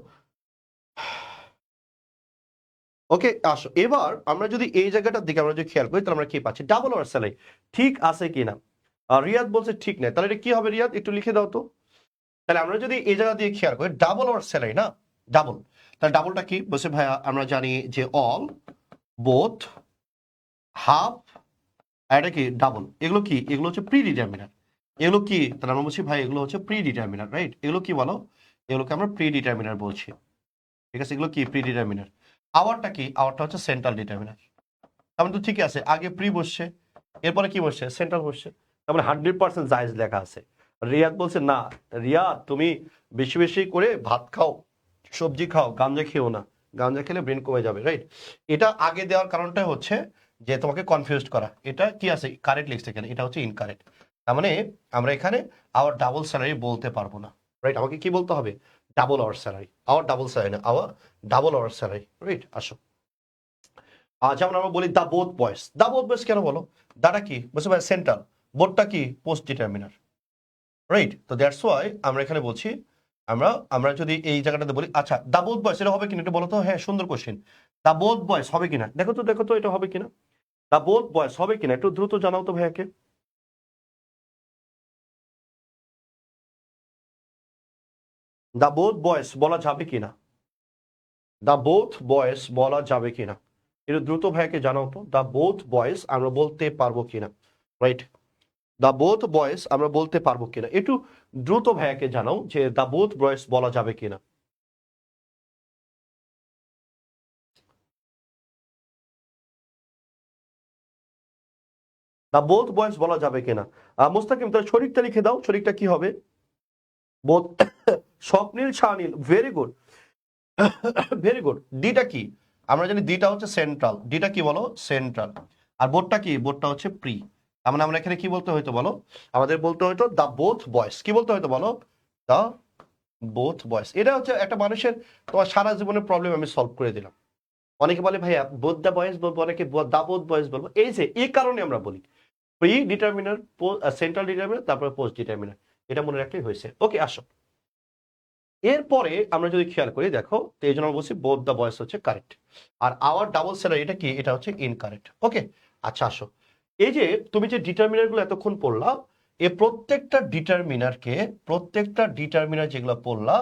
ওকে আসো, এবার আমরা যদি এই জায়গাটার দিকে আমরা যদি খেয়াল করি, তাহলে আমরা কি পাচ্ছি? ডাবল আওয়ার স্যালারি ঠিক আছে কিনা? রিয়াদ বলছে ঠিক নেই, তাহলে এটা কি হবে রিয়াদ? একটু লিখে দাও তো। তাহলে আমরা যদি এই জায়গা দিয়ে খেয়াল করি, ডাবল আওয়ার স্যালারি না, ডাবল, তাহলে ডাবলটা কি বলছে ভাইয়া? আমরা জানি যে অল, বোথ, হাফ, আর এটা কি ডাবল, এগুলো কি? এগুলো হচ্ছে প্রি ডিটারমিনার। এগুলো কি? তাহলে আমরা বলছি ভাই এগুলো হচ্ছে প্রি ডিটারমিনার, রাইট? এগুলো কি বলো? এগুলোকে আমরা প্রি ডিটারমিনার বলছি, ঠিক আছে? এগুলো কি? Pre determiner. আওয়ারটা কি? আওয়ারটা হচ্ছে সেন্ট্রাল ডিটারমিনার। তার মানে তো ঠিক আছে, আগে প্রি বসছে, এরপরে কি বসছে? সেন্ট্রাল বসছে। তার মানে 100% জায়েজ লেখা আছে। রিয়াদ বলছে না, রিয়াদ তুমি বেশি বেশি করে ভাত খাও, সবজি খাও, গাঞ্জা খেও না, গাঞ্জা খেলে ব্রেন কমে যাবে, রাইট? এটা আগে দেওয়ার কারণটা হচ্ছে যে তোমাকে কনফিউজ করা। এটা কি আছে? কারেক্ট লিখছে এখানে, এটা হচ্ছে ইনকারেক্ট। তার মানে আমরা এখানে আওয়ার ডাবল স্যালারি বলতে পারবো না, রাইট? আমাকে কি বলতে হবে? Double our salary, our double salary না, our double our salary, right? আসো, যেমন আমরা বলি দা বোথ বয়েস। দা বোথ বয়েস কেন বলো? দাটা কি বুঝতে পারি? সেন্ট্রাল। বোথটা কি? Post determiner, right? তো দ্যাটস ওয়াই আমরা এখানে বলছি, আমরা আমরা যদি এই জায়গাটাতে বলি, আচ্ছা দা বোথ বয়েস এটা হবে কিনা এটা বলো তো। হ্যাঁ, সুন্দর কোশ্চেন। দা বোথ বয়েস হবে কিনা, দেখো তো, দেখো তো এটা হবে কিনা। দা বোথ বয়েস হবে কিনা একটু দ্রুত জানাও তো ভাইয়াকে। দা বোথ বয়েস বলা যাবে কিনা, দা বোথ বয়েস বলা যাবে কিনা একটু দ্রুত ভাইয়াকে জানাও তো। দা বোথ বয়েস আমরা বলতে পারবো কিনা, রাইট? দা বোথ বয়েস আমরা বলতে পারবো কিনা একটু দ্রুত ভাইয়াকে জানাও যে দা বোথ বয়েস বলা যাবে কিনা। দা বোথ বয়েস বলা যাবে কিনা। মুস্তাকিম তার শরীরটা লিখে দাও, শরীরটা কি হবে? বোথ স্বপ্নীল শাহনীল, ভেরি গুড, ভেরি গুড। ডিটা কি? আমরা জানি ডিটা হচ্ছে সেন্ট্রাল, ডিটা কি বলো? সেন্ট্রাল। আর বোর্ডটা কি? বোর্ডটা হচ্ছে প্রি। তার মানে আমরা এখানে কি বলতে হয়তো বলো? আমাদের বলতে হয়তো দা বোথ বয়েস। কি বলতে হয়তো বলো? দা বোথ বয়েস। এটা হচ্ছে একটা মানুষের তোমার সারা জীবনের প্রবলেম আমি সলভ করে দিলাম। অনেকে বলে ভাইয়া বোথ দা বয়েস বলবো, অনেকে দা বোথ বয়েস বলবো। এই যে এই কারণে আমরা বলি প্রি ডিটারমিনার, সেন্ট্রাল ডিটারমিনার, তারপরে পোস্ট ডিটারমিনার। এটা মনে রাখলেই হয়েছে। ওকে, আসো এরপরে আমরা যদি খেয়াল করি, দেখো তো এই জন্য আমরা বলছি বোথ দ্য বয়েস হচ্ছে কারেক্ট, আর আওয়ার ডাবল সেলার এটা কি, এটা হচ্ছে ইনকারেক্ট। ওকে, আচ্ছা আসো, এই যে তুমি যে ডিটারমিনার গুলো এতক্ষণ পড়লা, এ প্রত্যেকটা ডিটারমিনার যেগুলো পড়লা,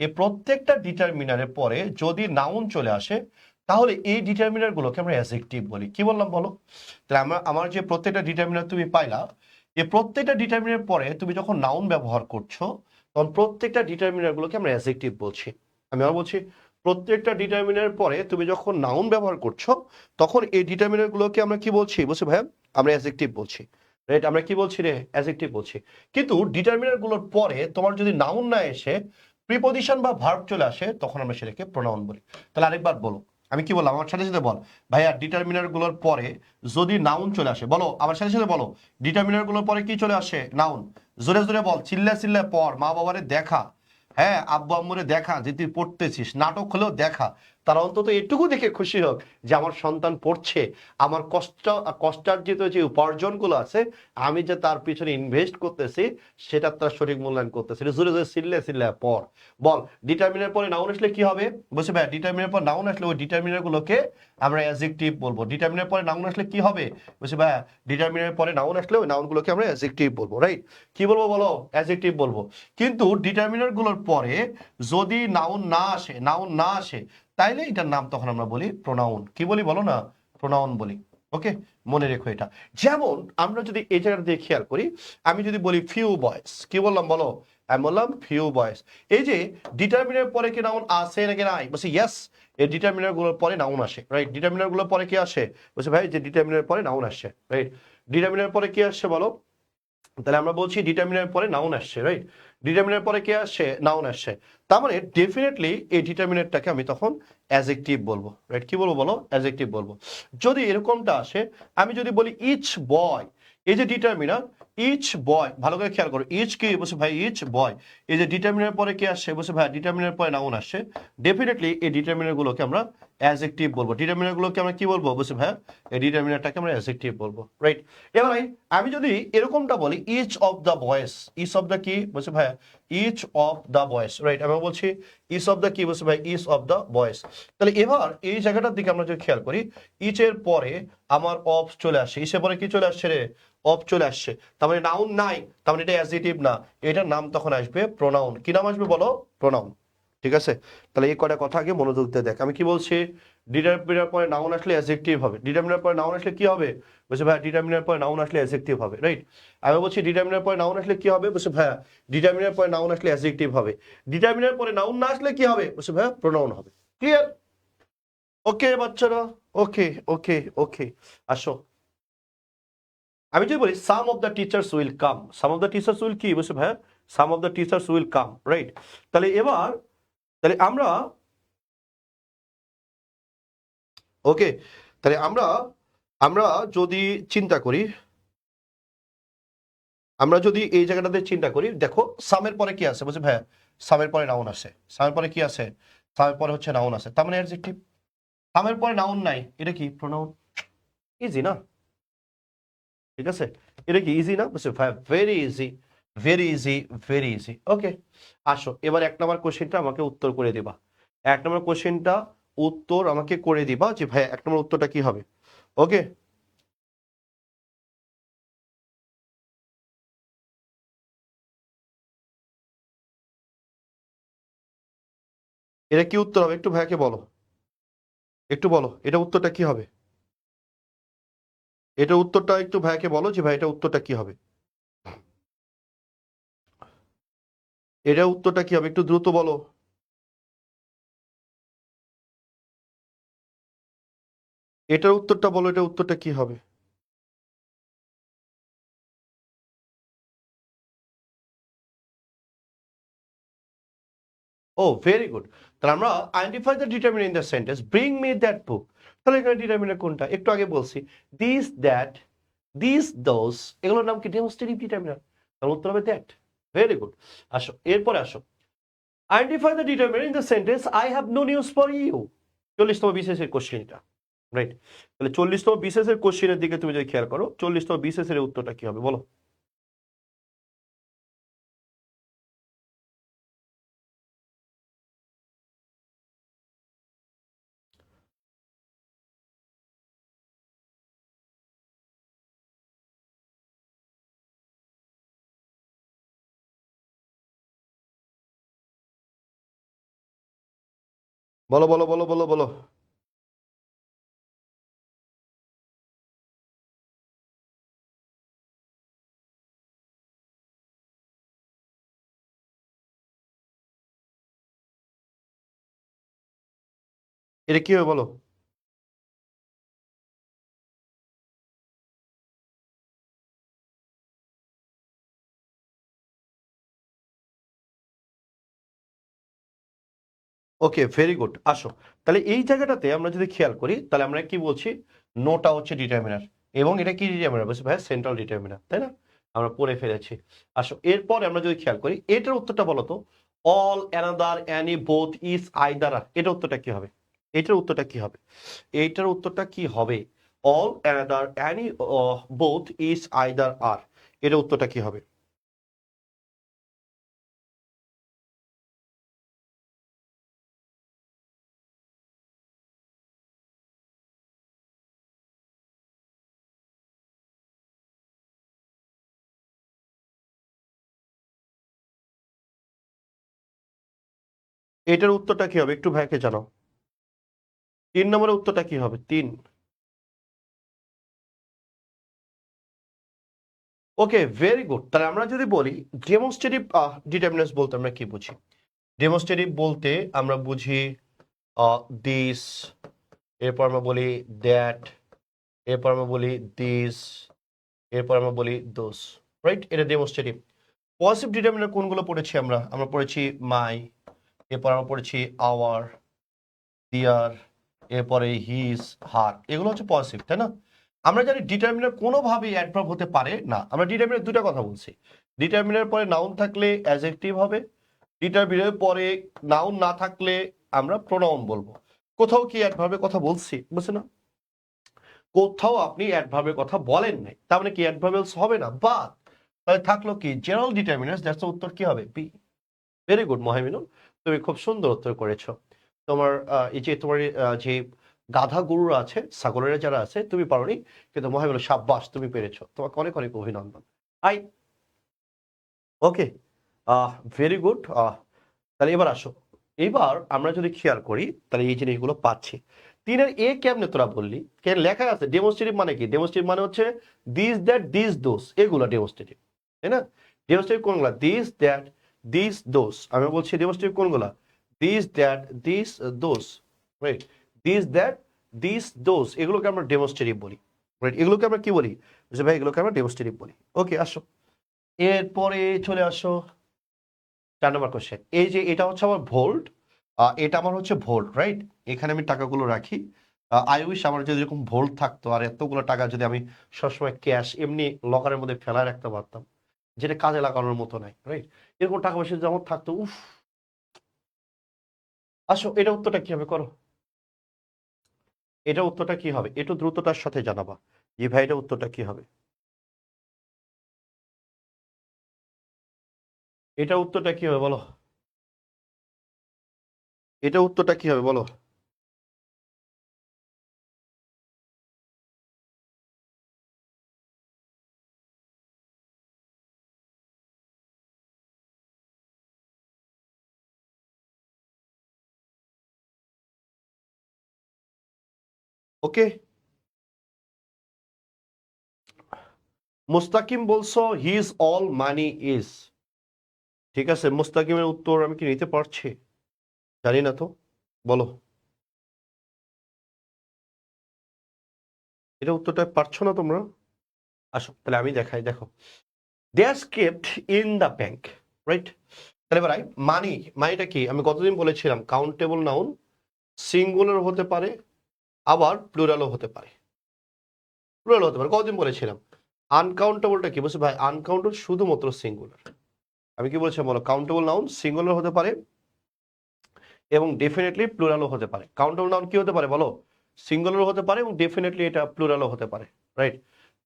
এ প্রত্যেকটা ডিটারমিনারের পরে যদি নাউন চলে আসে, তাহলে এই ডিটারমিনার গুলোকে আমরা অ্যাডজেক্টিভ বলি। কি বললাম বলো? তাহলে আমার যে প্রত্যেকটা ডিটারমিনার তুমি পাইলা, এই প্রত্যেকটা ডিটারমিনার পরে তুমি যখন নাউন ব্যবহার করছো, তখন প্রত্যেকটা ডিটারমিনার গুলোকে আমরা অ্যাডজেক্টিভ বলছি। আমি আবার বলছি, প্রত্যেকটা ডিটারমিনার পরে তুমি যখন নাউন ব্যবহার করছো, তখন এই ডিটারমিনার গুলোকে আমরা কি বলছি? বলছি ভাইয়া আমরা অ্যাডজেক্টিভ বলছি, রাইট? আমরা কি বলছি রে? অ্যাডজেক্টিভ বলছি। কিন্তু ডিটারমিনার গুলোর পরে তোমার যদি নাউন না এসে প্রিপজিশন বা ভার্ব চলে আসে, তখন আমরা সেটাকে প্রোনাউন বলি। তাহলে আরেকবার বলো, আমি কি বললাম? আমার সাথে সাথে বল ভাইয়া, ডিটারমিনার গুলোর পরে যদি নাউন চলে আসে, বলো আমার সাথে সাথে বলো, ডিটারমিনার গুলোর পরে কি চলে আসে? নাউন। জোরে জোরে বল, চিল্লা চিল্লা পড়, মা বাবারে দেখা, হ্যাঁ আব্বু আম্মুরে দেখা যে তুই পড়তেছিস, নাটক হলেও দেখা, তারা অন্তত এটুকু দেখে খুশি হোক যে আমার সন্তান পড়ছে, আমার কষ্টার্জিত যে উপার্জনগুলো আছে আমি যে তার পিছনে ইনভেস্ট করতেছি সেটা তার সঠিক মূল্যায়ন করতেছে। জোরে জোরে চিল্লে চিল্লে পড়। বল, ডিটারমিনার পরে নাউন আসলে কি হবে? বলছে ভাই ডিটারমিনার পর নাউন আসলে ওই ডিটারমিনার গুলোকে আমরা অ্যাডজেক্টিভ বলবো। ডিটারমিনার পরে নাউন আসলে কি হবে? বলছে ভাই ডিটারমিনার পরে নাউন আসলে ওই নাউন গুলোকে আমরা অ্যাডজেক্টিভ বলবো, রাইট? কি বলবো বলো? অ্যাডজেক্টিভ বলবো। কিন্তু ডিটারমিনার গুলোর পরে যদি নাউন না আসে, তাইলে এটার নাম তখন আমরা বলি প্রোনাউন। কি বলি বলো না? প্রোনাউন বলি। ওকে, মনে রেখো এটা। যেমন আমরা যদি এই জায়গাটা দিয়ে খেয়াল করি, আমি যদি বলি ফিউ বয়েস, কি বললাম বলো? আমি বললাম ফিউ বয়েস। এই যে ডিটারমিনার পরে কি নাউন আসে নাকি নাই? বলছি ইয়েস, এই ডিটারমিনার গুলোর পরে নাউন আসে, রাইট? ডিটারমিনার গুলোর পরে কি আসে? বলছে ভাই যে ডিটারমিনার পরে নাউন আসে, রাইট? ডিটারমিনার পরে কি আসছে বলো? তাহলে আমরা বলছি ডিটারমিনার পরে নাউন আসছে, রাইট? ডিটারমিনার পরে কে আসছে? নাউন আসছে। তার মানে ডেফিনেটলি এই ডিটারমিনারটাকে আমি তখন অ্যাডজেক্টিভ বলবো, রাইট? কি বলবো বলো? অ্যাডজেক্টিভ বলবো। যদি এরকমটা আসে, আমি যদি বলি ইচ বয়, এই যে ডিটারমিনার ইচ বয়, ভালো করে খেয়াল করো, ইচ কি? বলছে ভাই ইচ বয়, এই যে ডিটারমিনার পরে কে আসছে? বলছে ভাই ডিটারমিনার পরে নাউন আসছে, ডেফিনেটলি এই ডিটারমিনার গুলোকে আমরা অ্যাডজেক্টিভ বলবো। ডিটারমিনার গুলোকে আমরা কি বলবো? বলছে ভাই এই ডিটারমিনারটাকে আমরা অ্যাডজেক্টিভ বলবো, রাইট? এবার আমি যদি এরকমটা বলি each of the boys, each of the কি? বলছে ভাইয়া each of the boys, right? আমি বলছি ইচ অফ দ্য কি? বলছে ভাই ইচ অফ দ্য বয়েস। তাহলে এবার এই জায়গাটার দিকে আমরা যদি খেয়াল করি, ইচের পরে আমার অফ চলে আসছে, ইচের পরে কি চলে আসছে রে? অফ চলে আসছে। তার মানে নাউন নাই, তার মানে এটা অ্যাডজেক্টিভ না, এটার নাম তখন আসবে প্রোনাউন। কি নাম আসবে বলো? প্রোনাউন। ঠিক আছে? তাহলে এই কয়টা কথা আগে মনোযোগ দিয়ে দেখ। আমি কি বলছি? ডিটারমিনার পরে নাউন আসলে অ্যাডজেক্টিভ হবে। ডিটারমিনার পরে নাউন আসলে কি হবে? বলছে ভাই ডিটারমিনার পরে নাউন আসলে অ্যাডজেক্টিভ হবে, রাইট? আমি বলছি ডিটারমিনার পরে নাউন আসলে কি হবে? বলছে ভাইয়া ডিটারমিনার পরে নাউন আসলে অ্যাডজেক্টিভ হবে। ডিটারমিনার পরে নাউন না আসলে কি হবে? বলছে ভাইয়া প্রোনাউন হবে। ক্লিয়ার? ওকে বাচ্চারা, ওকে ওকে ওকে, আসো আমি যদি বলি some of the teachers will come, some of the teachers will কি? বলছে ভাইয়া some of the teachers will come, right? তাহলে এবার তাহলে আমরা ওকে, তাহলে আমরা আমরা যদি চিন্তা করি, আমরা যদি এই জায়গাটাতে চিন্তা করি, দেখো সামের পরে কি আছে? বলছে ভাইয়া সামের পরে নাউন আছে। সামের পরে কি আছে? সামের পরে হচ্ছে নাউন আছে, তার মানে অ্যাডজেক্টিভ। সামের পরে নাউন নাই, এটা কি? প্রোনাউন। ইজি না? ঠিক আছে, এটা কি ইজি না? বলছে ভাইয়া very easy, very easy, very easy. Okay, আসো এবার 1 নম্বর কোশ্চেনটা আমাকে উত্তর করে দিবা। 1 নম্বর কোশ্চেনটা উত্তর আমাকে করে দিবা যে ভাইয়া 1 নম্বর উত্তরটা কি হবে। ওকে, এটা কি উত্তর হবে? একটু ভাইয়াকে বলো, একটু বলো এটা উত্তরটা কি হবে। এটা উত্তরটা একটু ভাইয়াকে বলো যে ভাই এটা উত্তরটা কি হবে। এটা উত্তরটা কি হবে? একটু দ্রুত বলো। এটার উত্তরটা বলো, এটা উত্তরটা কি হবে? ও ভেরি গুড। তাহলে আমরা identify the determiner in the sentence, bring me that বুক। তাহলে এখানে ডিটারমিনার কোনটা? একটু আগে বলছি দিস দ্যাট, দিস দোজ, এগুলোর নাম কি? Demonstrative determiner. তাহলে উত্তর হবে দ্যাট। Very good. আসো এরপরে আসো, identify the determiner in the sentence I have no news for you. 40তম বিশেষের কোশ্চেনটা, রাইট? তাহলে 40তম বিশেষের কোশ্চেনের দিকে তুমি যদি খেয়াল করো, 40তম বিশেষের উত্তরটা কি হবে বলো। বলো বলো বলো বলো বলো। এটা কি হবে বলো? ওকে, ভেরি গুড। আসো, তাহলে এই জায়গাটাতে আমরা যদি খেয়াল করি তাহলে আমরা কি বলছি, নোটা হচ্ছে ডিটারমিনার, এবং এটা কি ডিটারমিনার বলছি ভাই, সেন্ট্রাল ডিটারমিনার, তাই না? আমরা পড়ে ফেলেছি। আসো, এরপরে আমরা যদি খেয়াল করি এটার উত্তরটা বলো তো, all, another, any, both, each, either, আর, এটার উত্তরটা কি হবে? এটার উত্তরটা কি হবে? এইটার উত্তরটা কি হবে? All, another, any, both, each, either, আর, এটার উত্তরটা কি হবে? এটার উত্তরটা কি হবে একটু ভাইকে জানাও। 3 নম্বরের উত্তরটা কি হবে? 3। ওকে, ভেরি গুড। তাহলে আমরা যদি বলি ডেমনস্ট্রেটিভ ডিটারমিনেন্টস বলতে আমরা কি বুঝি? ডেমনস্ট্রেটিভ বলতে আমরা বুঝি দিস, এরপর আমরা বলি দ্যাট, এরপর আমরা বলি দিস, এরপর আমরা বলি দোস, রাইট? এটা ডেমনস্ট্রেটিভ। পজিটিভ ডিটারমিনেন্ট কোনগুলো পড়েছি আমরা? আমরা পড়েছি মাই, এরপর আমরা পড়েছি আওয়ার, দিয়ার, এরপরে হিজ, হার, এগুলো হচ্ছে পজিটিভ, তাই না? আমরা জানি ডিটারমিনার কোনোভাবেই অ্যাডভার্ব হতে পারে না। আমরা ডিটারমিনার দুটো কথা বলছি, ডিটারমিনার পরে নাউন থাকলে অ্যাডজেক্টিভ হবে, ডিটারমিনার পরে নাউন না থাকলে আমরা প্রোনাউন বলবো। কোথাও কি অ্যাডভার্বের কথা বলছি? বুঝছে না, কোথাও আপনি অ্যাডভার্বের কথা বলেন নাই, তার মানে কি অ্যাডভার্বেলস হবে না? বাট তাহলে থাকলো কি জেনারেল ডিটারমিনার্স, দ্যাটস উত্তর কি হবে? বি। ভেরি গুড মহামিনুল, তুমি খুব সুন্দর উত্তর করেছো। তোমার এই যে তোমার যে গাধা গরুরা আছে, ছাগলেরা যারা আছে, তুমি পারোনি, কিন্তু মহামিনুল সাব্বাস, তুমি পেরেছো, তোমাকে অনেক অনেক অভিনন্দন। I, okay, very good. তাহলে এবার আসো, এবার আমরা যদি খেয়াল করি তাহলে এই জিনিসগুলো পাচ্ছি। 3-এর এ কেমনে তোরা বললি? কেন লেখা আছে ডেমনস্ট্রেটিভ মানে কি? ডেমনস্ট্রেটিভ মানে হচ্ছে দিস, দ্যাট, দিস, দোস, এগুলো ডেমনস্ট্রেটিভ, তাই না? ডেমনস্ট্রেটিভ কোনগুলা? This, that, these, those. আমি বলছি ডেমনস্ট্রেটিভ কোনগুলা? This, that, these, those, right? This, that, these, those, এগুলোকে আমরা ডেমনস্ট্রেটিভ বলি, রাইট? এগুলোকে আমরা কি বলি? ভাই এগুলোকে আমরা ডেমনস্ট্রেটিভ বলি। ওকে, আসো, এরপরে চলে আসো 4 নম্বর কোশ্চেন। এই যে এটা হচ্ছে আমার ভোল্ট, এটা আমার হচ্ছে ভোল্ট, রাইট? এখানে আমি টাকাগুলো রাখি। আই উইশ আমার যদি এরকম ভোল্ট থাকতো, আর এতগুলো টাকা যদি আমি সবসময় ক্যাশ এমনি লকারের মধ্যে ফেলায় রাখতে পারতাম, যেটা কাজে লাগানোর মতো নাই, রাইট? এরকম টাকা পয়সা যদি আমার থাকতো, উফ। আসো, এটা উত্তরটা কি হবে করো? এটা উত্তরটা কি হবে একটু দ্রুততার সাথে জানাবা। জি ভাই, এটা উত্তরটা কি হবে? এটা উত্তরটা কি হবে বলো? এটা উত্তরটা কি হবে বলো? ওকে, মুস্তাকিম বলছো হিজ অল মানি ইজ। ঠিক আছে, মুস্তাকিমের উত্তর আমি কি নিতে পারছি? জানি না তো, বলো। এটা উত্তরটা পারছো না তোমরা? আসো, তাহলে আমি দেখাই, দেখো, they're kept in the bank, right? তাহলে এবার মানি, মানিটা কি? আমি কতদিন বলেছিলাম কাউন্টেবল নাউন সিঙ্গুলার হতে পারে, আবার প্লুরালও হতে পারে, প্লুরাল হতে পারে, কতদিন বলেছিলাম। আনকাউন্টেবলটা কি বলছে ভাই? আনকাউন্টেবল শুধুমাত্র সিঙ্গুলার। আমি কি বলছিলাম বলো? কাউন্টেবল নাউন সিঙ্গুলার হতে পারে এবং ডেফিনেটলি প্লুরালও হতে পারে। কাউন্টেবল নাউন কি হতে পারে বলো? সিঙ্গুলার হতে পারে এবং ডেফিনেটলি এটা প্লুরালও হতে পারে, রাইট?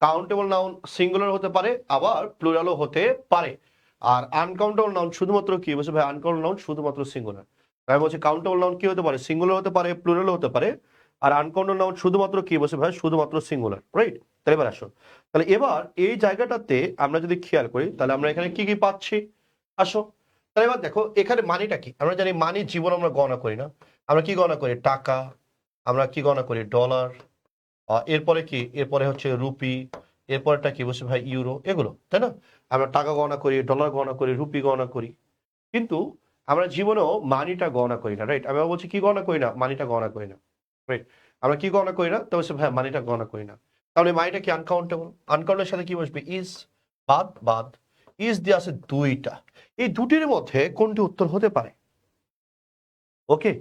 কাউন্টেবল নাউন সিঙ্গুলার হতে পারে, আবার প্লুরালও হতে পারে। আর আনকাউন্টেবল নাউন শুধুমাত্র কি বলছে ভাই? আনকাউন্টেবল নাউন শুধুমাত্র সিঙ্গুলার। আমি বলছি কাউন্টেবল নাউন কি হতে পারে? সিঙ্গুলার হতে পারে, প্লুরালও হতে পারে। আর আনকাউন্টেবল নাউন শুধুমাত্র কি বলছে ভাই? শুধুমাত্র সিঙ্গুলার, রাইট? তাহলে এবার আসো, তাহলে এবার এই জায়গাটাতে আমরা যদি খেয়াল করি তাহলে আমরা এখানে কি কি পাচ্ছি? আসো, তাহলে এবার দেখো এখানে মানিটা কি, আমরা জানি মানি জীবন আমরা গণনা করি না, আমরা কি গণনা করি টাকা, আমরা কি গণনা করি ডলার, এরপরে কি, এরপরে হচ্ছে রুপি, এরপরটা কি বলছে ভাই ইউরো, এগুলো তাই না? আমরা টাকা গণনা করি, ডলার গণনা করি, রুপি গণনা করি, কিন্তু আমরা জীবনেও মানিটা গণনা করি না, রাইট? আমি বলছি কি গণনা করি না, মানিটা গণনা করি না, রাইট? আমরা কি গণনা করি না, তো বলছে ভাই মানিটা গণনা করি না। তাহলে মানিটা কি আনকাউন্টেবল, আনকাউন্টের সাথে কি বসবে ইজ, বাদ বাদ, ইজ দিয়ে আছে দুইটা, এই দুটির মধ্যে কোনটি উত্তর হতে পারে? ওকে,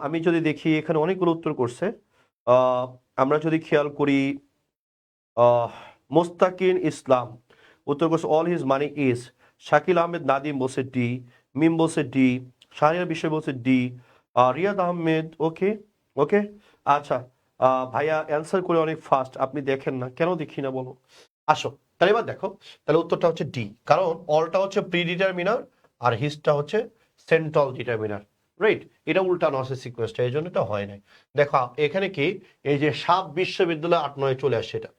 আমি যদি দেখি এখানে অনেকগুলো উত্তর করছে, আমরা যদি খেয়াল করি মোস্তাকিন ইসলাম উত্তর করছে all his money is, Shakil Ahmed Nadim বলছে ডি, মিম বলছে ডি, শাহরিয়ার বিষয় বলছে D, Riyad Ahmed okay okay. আচ্ছা ভাইয়া অ্যান্সার করে অনেক ফাস্ট, আপনি দেখেন না কেন? দেখি না বলো। আসো তাহলে এবার দেখো, তাহলে উত্তরটা হচ্ছে ডি, কারণ অলটা হচ্ছে প্রি ডিটারমিনার আর হিজটা হচ্ছে সেন্ট্রাল ডিটারমিনার, রাইট? এটা উল্টানো আছে সিকোয়েন্সটা, এই জন্য এটা হয় নাই। দেখো এখানে কি, এই যে সাব বিশ্ববিদ্যালয় 8-9 চলে আসছে, এটা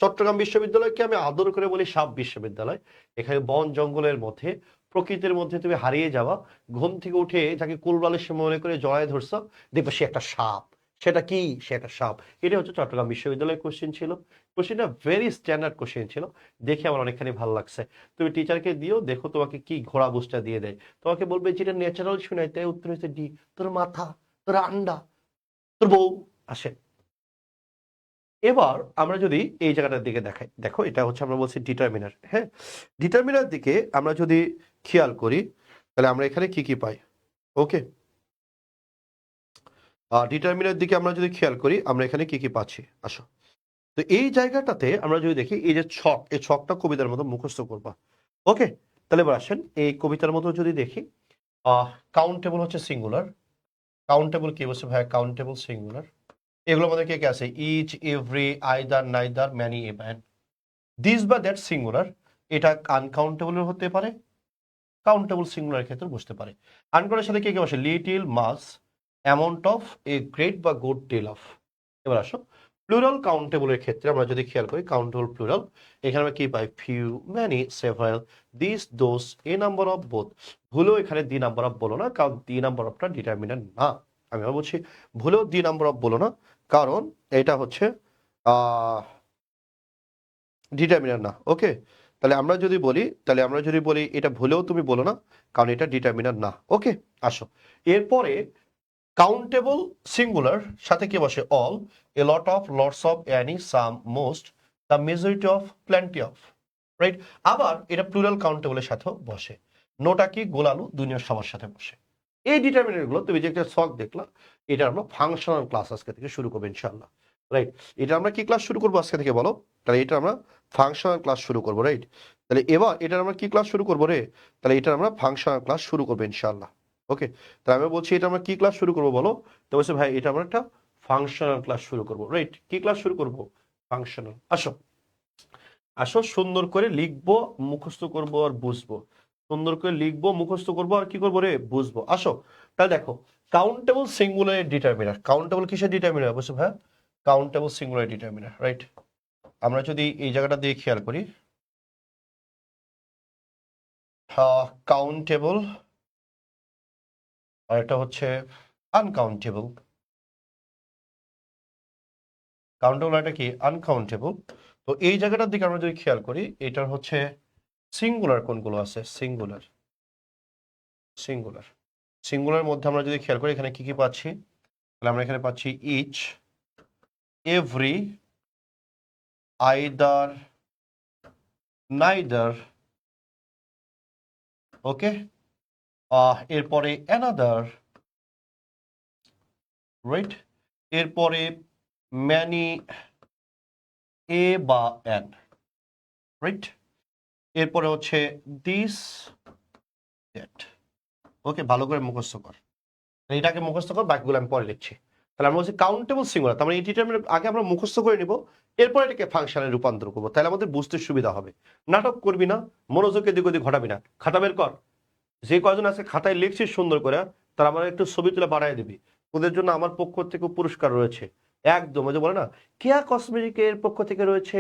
চট্টগ্রাম বিশ্ববিদ্যালয়কে আমি আদর করে বলি সাব বিশ্ববিদ্যালয়। এখানে বন জঙ্গলের মধ্যে, প্রকৃতির মধ্যে তুমি হারিয়ে যাওয়া, ঘুম থেকে উঠে যাকে কুলবালিশ মনে করে জড়ায় ধরছ, দেখবে সে একটা সাপ। সেটা কি? সে একটা সাপ। এটা হচ্ছে চট্টগ্রাম বিশ্ববিদ্যালয়ের কোশ্চেন ছিল। কোশ্চেনটা ভেরি স্ট্যান্ডার্ড কোশ্চেন ছিল, দেখে আমার অনেকখানি ভালো লাগছে। তুমি টিচারকে দিও, দেখো তোমাকে কি ঘোড়া বুঝটা দিয়ে দেয়। তোমাকে বলবে যেটা ন্যাচারাল শুনাই, তাই উত্তর হচ্ছে ডি, তোর মাথা, তোর আন্ডা, তোর বউ আসে। এবার আমরা যদি এই জায়গাটার দিকে দেখাই, দেখো এটা হচ্ছে আমরা বলছি ডিটারমিনার, হ্যাঁ? ডিটারমিনার দিকে আমরা যদি খেয়াল করি, তাহলে আমরা এখানে কি কি পাই? ওকে, ডিটারমিনার দিকে আমরা যদি খেয়াল করি, আমরা এখানে কি কি পাচ্ছি, আসো। তো এই জায়গাটাতে আমরা যদি দেখি, এই যে ছক, এই ছকটা কবিতার মতো মুখস্থ করবা। ওকে, তাহলে এবার আসেন এই কবিতার মতো যদি দেখি, কাউন্টেবল হচ্ছে সিঙ্গুলার, কাউন্টেবল কি বলছে ভাই? Countable singular. এগুলোর মধ্যে কে কে আছে? Each, every, either, neither, many, even. This বা দ্যাট সিঙ্গুলার, এটা আনকাউন্টেবল হতে পারে, কাউন্টেবল সিঙ্গুলার ক্ষেত্রে বসতে পারে। আনকাউন্টের সাথে কে কে বসে? Little, much, amount of, a great বা গুড ডিল অফ। এবার আসো প্লুরাল কাউন্টেবলের ক্ষেত্রে আমরা যদি খেয়াল করি, কাউন্টেবল প্লুরাল, এখানে আমরা কি পাই? Few, many, several, these, those, a number of both. ভুলেও এখানে দি নাম্বার অফ বলো না, কারণ দি নাম্বার অফটা ডিটারমিনেন্ট না। আমি বলছি ভুলেও দি নাম্বার অফ বলো না, কারণ এটা হচ্ছে ডিটারমিনার না। ওকে, তাহলে আমরা যদি বলি, এটা ভুলেও তুমি বলো না, কারণ এটা ডিটারমিনার না। ওকে, আসো এরপরে কাউন্টেবল সিঙ্গুলার সাথে কি বসে? All, a lot of, lots of, any, some, most, the majority of, plenty of, right? আবার এটা প্লুরাল কাউন্টেবলের সাথেও বসে। নোটা কি? গোলালু, দুনিয়ার সবার সাথে বসে। এই ডিটারমিনার গুলো তুমি যে একটা ছক দেখলা, এটা আমরা ফাংশনাল ক্লাস আজকে থেকে শুরু করবো ইনশাআল্লাহ, রাইট? এটা আমরা কি ক্লাস শুরু করবো আজকে থেকে বলো? তাহলে এটা আমরা ফাংশনাল ক্লাস শুরু করবো, রাইট? তাহলে এবার এটার আমরা কি ক্লাস শুরু করবো রে? তাহলে এটা আমরা ফাংশনাল ক্লাস শুরু করবো ইনশাআল্লাহ। ওকে, তাহলে আমি বলছি এটা আমরা কি ক্লাস শুরু করবো বলো? তো বলছে ভাই এটা আমরা একটা ফাংশনাল ক্লাস শুরু করবো, রাইট? কি ক্লাস শুরু করবো? ফাংশনাল। আসো আসো সুন্দর করে লিখবো, মুখস্থ করবো আর বুঝবো। সুন্দর করে লিখবো, মুখস্থ করবো আর কি করবো রে? বুঝবো। আসো তাহলে দেখো, কাউন্টেবল সিঙ্গুলার ডিটারমিনার, কাউন্টেবল কিসের ডিটারমিনার বলছো ভাই? Countable singular determiner, right? আমরা যদি এই জায়গাটা দিয়ে খেয়াল করি, কাউন্টেবল আর এটা হচ্ছে আনকাউন্টেবল। কাউন্টেবল এটা কি? আনকাউন্টেবল। তো এই জায়গাটার দিকে আমরা যদি খেয়াল করি, এটার হচ্ছে সিঙ্গুলার কোনগুলো আছে? সিঙ্গুলার, সিঙ্গুলার, সিঙ্গুলার মধ্যে আমরা যদি খেয়াল করি এখানে কি কি পাচ্ছি, তাহলে আমরা এখানে পাচ্ছি ইচ, এভরি, আইদার, নাইদার, ওকে, এরপরে অ্যানাদার, রাইট? এরপরে ম্যানি, এ বা অ্যান, রাইট? এরপরে হচ্ছে দিস, দ্যাট। ওকে, ভালো করে মুখস্থ কর, এটাকে মুখস্থ কর, বাকিগুলো আমি পরে লিখছি। তাহলে আমরা বলছি কাউন্টেবল সিঙ্গুলার, তার মানে এই ডিটারমিনার আগে আমরা মুখস্থ করে নিব, এরপর এটাকে ফাংশনে রূপান্তর করবো, তাহলে আমাদের বুঝতে সুবিধা হবে। নাটক করবি না, মনোযোগ এদিক ওদিক ঘটাবি না, খাতা বের কর। যে কয়জন আছে খাতায় লিখছিস সুন্দর করে, তারা আমার একটু ছবি তুলে বাড়াই দিবি। ওদের জন্য আমার পক্ষ থেকে পুরস্কার রয়েছে, একদম ওই যে বলে না, কেয়া কসমেটিকের পক্ষ থেকে রয়েছে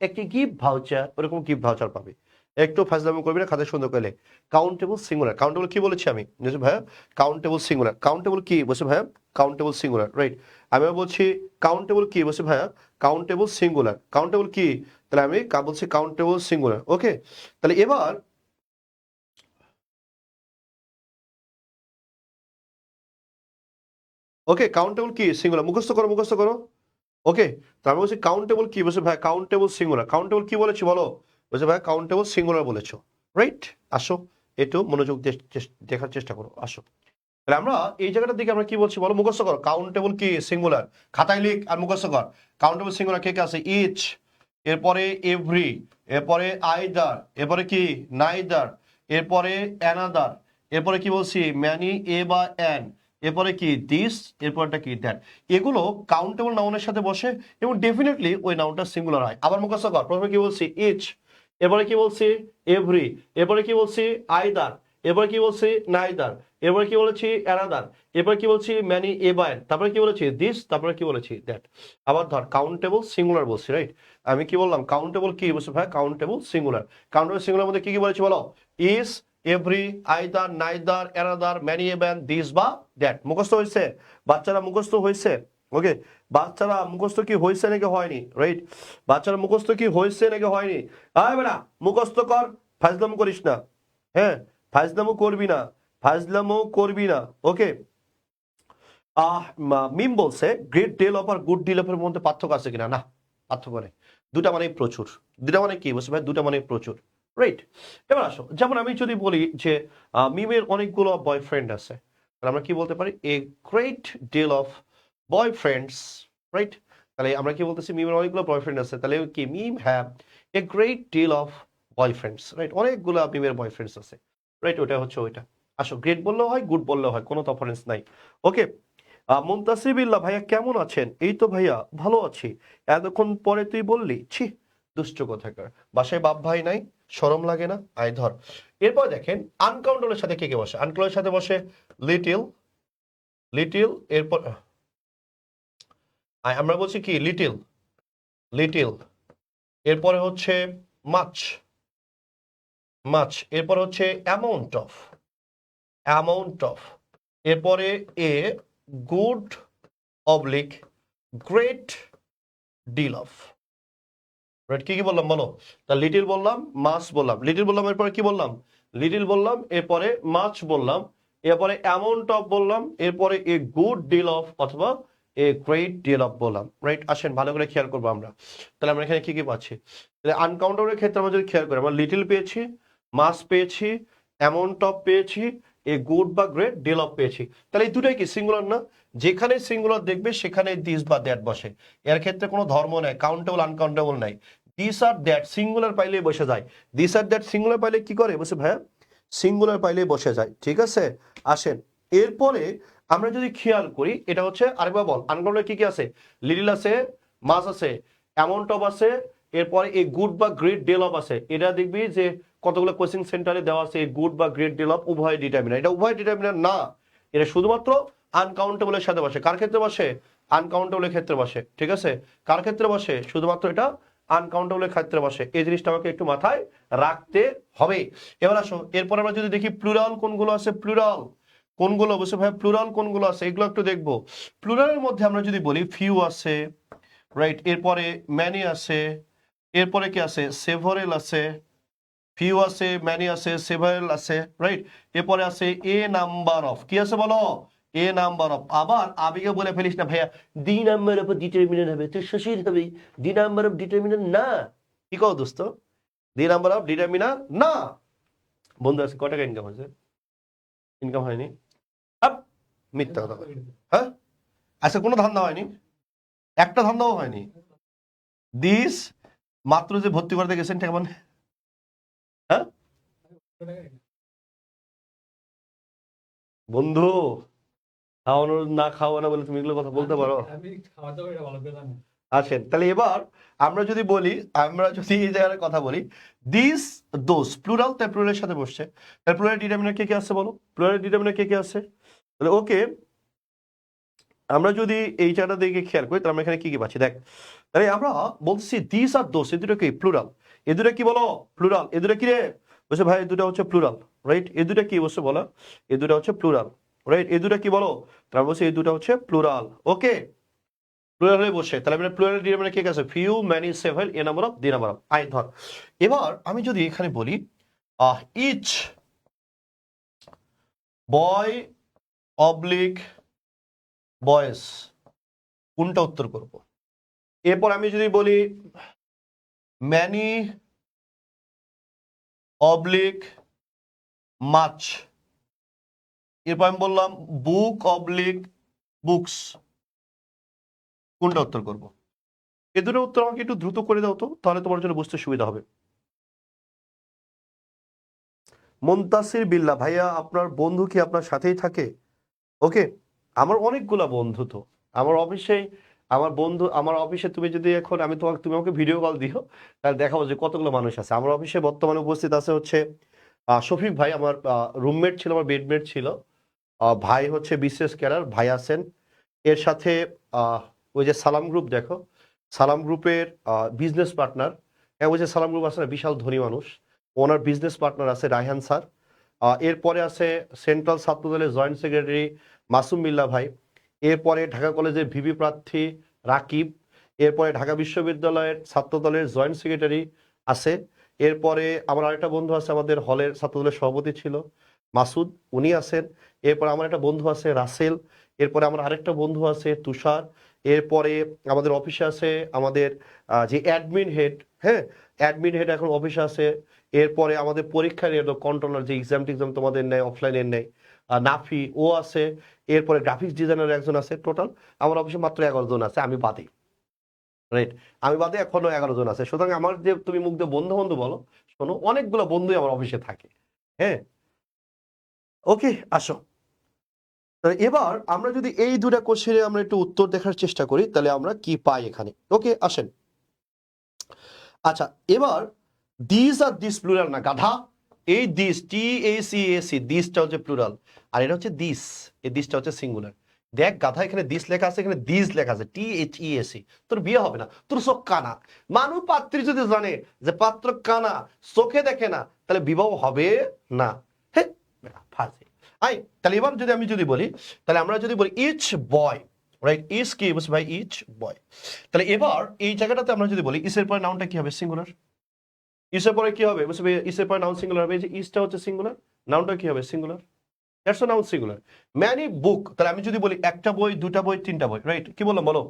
একটি গিফট ভাউচার, ওরকম গিফট ভাউচার পাবে। একটু ফাজলামি করবি না, খাতা সুন্দর করে। কাউন্টেবল সিঙ্গুলার, কাউন্টেবল কি বলেছি আমি ভাইয়া? Countable singular. কাউন্টেবল কি বলছে ভাইয়া? Countable singular, right. আমি বলছি কাউন্টেবল কি বলছে ভাইয়া? Countable singular. কাউন্টেবল কি? তাহলে আমি বলছি কাউন্টেবল সিঙ্গুলার। ওকে, তাহলে এবার ওকে, কাউন্টেবল কি? সিঙ্গুলার। মুখস্থ করো, মুখস্থ করো। ওকে, তো আমি বলছি কাউন্টেবল কি বলছে ভাই? Countable singular. কাউন্টেবল কি বলেছি বলো? বলছে ভাই কাউন্টেবল সিঙ্গুলার বলেছো, রাইট। আসো একটু মনোযোগ দেখার চেষ্টা করো, আসো। তাহলে আমরা এই জায়গাটার দিকে আমরা কি বলছি বলো? মুখস্থ কর। কাউন্টেবল কি? সিঙ্গুলার। খাতায় লিখ আর মুখস্থ কর। কাউন্টেবল সিঙ্গুলার কে কে আছে? ইচ, এরপরে এভরি, এরপরে আইদার, এরপরে কি নাইদার, এরপরে অ্যানাদার, এরপরে কি বলছি ম্যানি এ বা অ্যান, এরপরে কি দিস, এরপরটা কি দ্যাট। এগুলো কাউন্টেবল নাউনের সাথে বসে এবং ডেফিনেটলি ওই নাউনটা সিঙ্গুলার হয়। আবার মুখস্থ কর। প্রথমে কি বলছি? ইচ, এরপরে কি বলছি? এভরি, এরপরে কি বলছি? আইদার, এরপরে কি বলছি? নাইদার, এরপরে কি বলেছি? অ্যানাদার, এরপরে কি বলছি? ম্যানি এ বা অ্যান, তারপরে কি বলেছি? দিস, তারপরে কি বলেছি? দ্যাট। আবার ধর কাউন্টেবল সিঙ্গুলার বলছি, রাইট। আমি কি বললাম? কাউন্টেবল কি বলছি ভাই? Countable singular. কাউন্টেবল সিঙ্গুলার মধ্যে কি কি বলেছি বলো? Each, every, either, neither, another, many a বা অ্যান, দিস বা দ্যাট। মুখস্থ হয়েছে? বাচ্চারা মুখস্থ হয়েছে? ওকে, বাচ্চারা মুখস্থ কি হয়েছে নাকি হয়নি? রাইট, বাচ্চারা মুখস্থ কি হয়েছে নাকি হয়নি? আয় বেটা মুখস্থ কর, ফাজলামো করিস না। হ্যাঁ, ফাজলামো করবি না, ফাজলামো করবি না। ওকে, মিম বলছে গ্রেট ডিল অফ আর গুড ডিল অফ এর মধ্যে পার্থক্য আছে কিনা? না, পার্থক্য নেই। দুটা মানে প্রচুর। দুটা মানে কি বলছে ভাই? দুটা মানে প্রচুর, রাইট। এবার আসো, যেমন আমি যদি বলি যে মিমের অনেকগুলো বয়ফ্রেন্ড আছে, তাহলে আমরা কি বলতে পারি? A great deal of boyfriends, right. তাহলে আমরা কি বলতেছি? মিমের অনেকগুলো বয়ফ্রেন্ড আছে, তাহলে কি Mim have a great deal of boyfriends, right. অনেকগুলো মিমের বয়ফ্রেন্ডস আছে, রাইট। ওটা হচ্ছে ওইটা। আসো, গ্রেট বললেও হয়, গুড বললেও হয়, কোনো তফারেন্স নাই। ওকে, মুনতাসিবিল্লাহ ভাইয়া কেমন আছেন? এই তো ভাইয়া ভালো আছি। এতক্ষণ পরে তুই বললি? ছি, দুষ্ট কোথাকার। বাসায় বাপ ভাই নাই, শরম লাগে না? আয় ধর। এরপর দেখেন আনকাউন্টেবলের সাথে কে কে বসে? আনকাউন্টেবলের সাথে বসে লিটিল, লিটিল, এরপর আমরা বলছি কি? লিটিল, লিটিল, এরপরে হচ্ছে মাচ, মাচ, এরপর হচ্ছে অ্যামাউন্ট অফ, অ্যামাউন্ট অফ, এরপরে a good oblique great deal of, right. কি কি বললাম বলো? তা লিটিল বললাম, মাছ বললাম, লিটিল বললাম, এরপরে কি বললাম? লিটিল বললাম, এরপরে মাছ বললাম, এরপরে অ্যামাউন্ট অফ বললাম, এরপরে এ গুড ডিল অফ অথবা এ গ্রেট ডিল অফ বললাম, রাইট। আসেন ভালো করে খেয়াল করবো আমরা, তাহলে আমরা এখানে কি কি পাচ্ছি? তাহলে আনকাউন্টেবলের ক্ষেত্রে আমরা যদি খেয়াল করি, আমরা লিটিল পেয়েছি, মাছ পেয়েছি, অ্যামাউন্ট অফ পেয়েছি, এ গুড বা গ্রেট ডিল অফ পেয়েছি। তাহলে এই দুটাই কি সিঙ্গুলার না? যেখানে সিঙ্গুলার দেখবে সেখানে দিস বা দ্যাট বসে। এর ক্ষেত্রে কোনো ধর্ম নাই, কাউন্টেবল আনকাউন্টেবল নাই। দিস আর দ্যাট সিঙ্গুলার পাইলেই বসে যায়। দিস আর দ্যাট সিঙ্গুলার পাইলে কি করে? বসে ভাইয়া সিঙ্গুলার পাইলেই বসে যায়, ঠিক আছে। আসেন এরপরে আমরা যদি খেয়াল করি, এটা হচ্ছে আরেকবার বল, আনকাউন্টেবল কি কি আছে? লিটিল আছে, মাস আছে, অ্যামাউন্ট অফ আছে, এরপরে এই গুড বা গ্রেট ডিল অফ আছে। এটা দেখবি যে কতগুলো কোচিং সেন্টারে দেওয়া আছে গুড বা গ্রেট ডিল অফ উভয় ডিটারমিনার। এটা উভয় ডিটারমিনার না, এটা শুধুমাত্র আনকাউন্টেবলের সাথে বসে। কার ক্ষেত্রে বসে? আনকাউন্টেবলের ক্ষেত্রে বসে, ঠিক আছে। কার ক্ষেত্রে বসে? শুধুমাত্র এটা আনকাউন্টেবলের ক্ষেত্রে বসে। এই জিনিসটা আমাকে একটু মাথায় রাখতে হবে। এবার আসো, এরপর আমরা যদি দেখি প্লুরাল কোনগুলো আছে, প্লুরাল কোনগুলো বসে ভাই? প্লুরাল কোনগুলো আছে এগুলো একটু দেখবো। প্লুরালের মধ্যে আমরা যদি বলি ফিউ আছে, রাইট, এরপরে ম্যানি আছে, এরপরে কি আছে? সেভারেল আছে, ফিউ আছে, ম্যানি আছে, সেভারেল আছে, রাইট। এরপরে আছে এ নাম্বার অফ, কি আছে বলো? এ নাম্বার অফ। আবার আবেগে বলে ফেলিস না ভাইয়া দি নাম্বার অফ ডিটারমিনেন্ট হবে, তো শশীর হবে দি নাম্বার অফ ডিটারমিনেন্ট না। কি কও দোস্ত? দি নাম্বার অফ ডিটারমিনার না। বন্ধু আছে, কয় টাকা ইনকাম হয়েছে? ইনকাম হয়নি? মিথ্যা কথা। হ্যাঁ, আচ্ছা কোনো ধান্দা হয়নি, একটা ধান্দাও হয়নি। দিস মাত্র যে ভর্তি করতে গেছেন টাকা মানে, হ্যাঁ বন্ধু, খাওয়ানো না খাওয়ানো বলে তুমি এগুলো কথা বলতে পারো? আসেন তাহলে এবার আমরা যদি বলি, আমরা যদি এই জায়গায় কথা বলি, দিস দোস প্লুরাল, তাই প্লুরালের সাথে বসছে। তাহলে প্লুরাল ডিটারমিনার কে কে আছে বলো? প্লুরাল ডিটারমিনার কে কে আছে? তাহলে ওকে, আমরা যদি এই জায়গাটা দিকে খেয়াল করি, তাহলে আমরা এখানে কি কি পাচ্ছি দেখ। তাহলে আমরা বলছি দিস আর দোস, এই দুটো কি? প্লুরাল। এ দুটা কি বলো? প্লুরাল। এ দুটা কি রে? বলছে ভাই এ দুটা হচ্ছে প্লুরাল, রাইট? এ দুটা কি বলছে বলো? এ দুটা হচ্ছে প্লুরাল, রাইট? এ দুটা কি বলো? তার বলছে এই দুটা হচ্ছে প্লুরাল। ওকে, প্লুরাল হয়ে বসে, তাহলে মানে প্লুরাল মানে কি আছে? Few, many, several, a number of, the number of. আই ধর এবার আমি যদি এখানে বলি ইচ বয় অবলিক বয়েস, কোনটা উত্তর করব? এরপর আমি যদি বলি ম্যানি অবলিক মাচ, এরপর আমি বললাম বুক অবলিক বুকস, কোনটা উত্তর করব? এ দুটো উত্তর আমাকে একটু দ্রুত করে দাও তো, তাহলে তোমার জন্য বুঝতে সুবিধা হবে। মুনতাসির বিল্লাহ, ভাইয়া আপনার বন্ধু কি আপনার সাথেই থাকে? ওকে, আমার অনেকগুলা বন্ধু তো আমার অফিসে, আমার অফিসে তুমি যদি এখন তুমি আমাকে ভিডিও কল দিও, তাহলে দেখাবো যে কতগুলো মানুষ আছে আমার অফিসে। বর্তমানে উপস্থিত আছে হচ্ছে শফিক ভাই, আমার রুমমেট ছিল, আমার বেডমেট ছিল। ভাই হচ্ছে বিসিএস ক্যাডার, ভাই আছেন। এর সাথে ওই যে সালাম গ্রুপ, দেখো সালাম গ্রুপের বিজনেস পার্টনার, ওই যে সালাম গ্রুপ আছে না, বিশাল ধনী মানুষ, ওনার বিজনেস পার্টনার আছে রায়হান স্যার। এরপরে আছে সেন্ট্রাল ছাত্রদলের জয়েন্ট সেক্রেটারি মাসুম বিল্লাহ ভাই। এরপরে ঢাকা কলেজের ভিপি প্রার্থী রাকিব। এরপরে ঢাকা বিশ্ববিদ্যালয়ের ছাত্রদলের জয়েন্ট সেক্রেটারি আছে। এরপরে আমার আরেকটা বন্ধু আছে, আমাদের হলের ছাত্রদলের সভাপতি ছিল মাসুদ, উনি আছেন। এরপর আমার একটা বন্ধু আছে রাসেল। এরপরে আমার আরেকটা বন্ধু আছে তুষার। এরপরে আমাদের অফিসে আছে আমাদের যে অ্যাডমিন হেড, হ্যাঁ অ্যাডমিন হেড এখন অফিসে আছে। এরপরে আমাদের পরীক্ষার কন্ট্রোলার, যে এক্সাম টেক্সাম তোমাদের নেয় অফলাইনের নেয়, নাফি ও আছে। এরপরে গ্রাফিক্স ডিজাইনার একজন আছে। টোটাল আমার অফিসে মাত্র 11 জন আছে, আমি বাদে, রাইট? আমি বাদে এখনো 11 জন আছে। সুতরাং আমার যে তুমি মুখ দিয়ে বন্ধু বন্ধু বলো, শোনো অনেকগুলো বন্ধুই আমার অফিসে থাকে। হ্যাঁ, ওকে, আসো। তাহলে এবার আমরা যদি এই দুটা কোশ্চেনে আমরা একটু উত্তর দেখার চেষ্টা করি, তাহলে আমরা কি পাই এখানে। ওকে, আসেন। আচ্ছা, এবার দিস আর দিস প্লুরাল না গাধা। এই দিস, TACAC, দিসটা হচ্ছে প্লুরাল, আর এটা হচ্ছে দিস, এই দিসটা হচ্ছে সিঙ্গুলার। দেখ গাধা, এখানে দিস লেখা আছে, এখানে দিস লেখা আছে, THEAC। তোর বিয়ে হবে না, তোর চোখ কানা। মানুষ পাত্রী যদি জানে যে পাত্র কানা, চোখে দেখে না, তাহলে বিবাহ হবে না। হ্যাঁ, ফাঁসি। তাহলে এবার যদি আমি বলি, তাহলে আমরা যদি বলি ইচ বয়, রাইট? ইচ কি বলছি ভাই? Each boy. তাহলে এবার এই জায়গাটাতে আমরা যদি বলি ইসের পরে নাউনটা কি হবে? সিঙ্গুলার। ইসের পরে কি হবে? বলছে ইসের পরে নাউন সিঙ্গুলার হবে। এই যে ইসটা হচ্ছে সিঙ্গুলার, নাউনটা কি হবে? Singular. That's noun singular. Many book, তাহলে আমি যদি বলি একটা বই, দুটা বই, তিনটা বই, রাইট? কি বললাম বলো?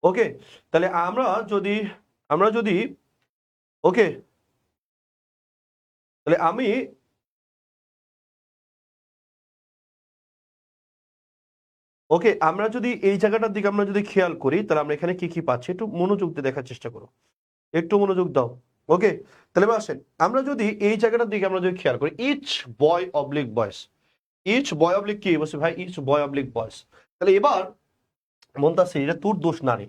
ওকে, তাহলে আমরা যদি ওকে, তাহলে আমরা যদি এই জায়গাটার দিকে আমরা যদি খেয়াল করি, তাহলে আমরা এখানে কি কি পাচ্ছি একটু মনোযোগ দিয়ে দেখার চেষ্টা করো, একটু মনোযোগ দাও। ওকে, তাহলে এবার আসেন, আমরা যদি এই জায়গাটার দিকে আমরা যদি খেয়াল করি, ইচ বয় অবলিক বয়েস, ইচ বয় অবলিক কি বলছে ভাই? ইচ বয় অবলিক বয়েস। তাহলে এবার মুনতাসির, এটা তোর দোষ না রে।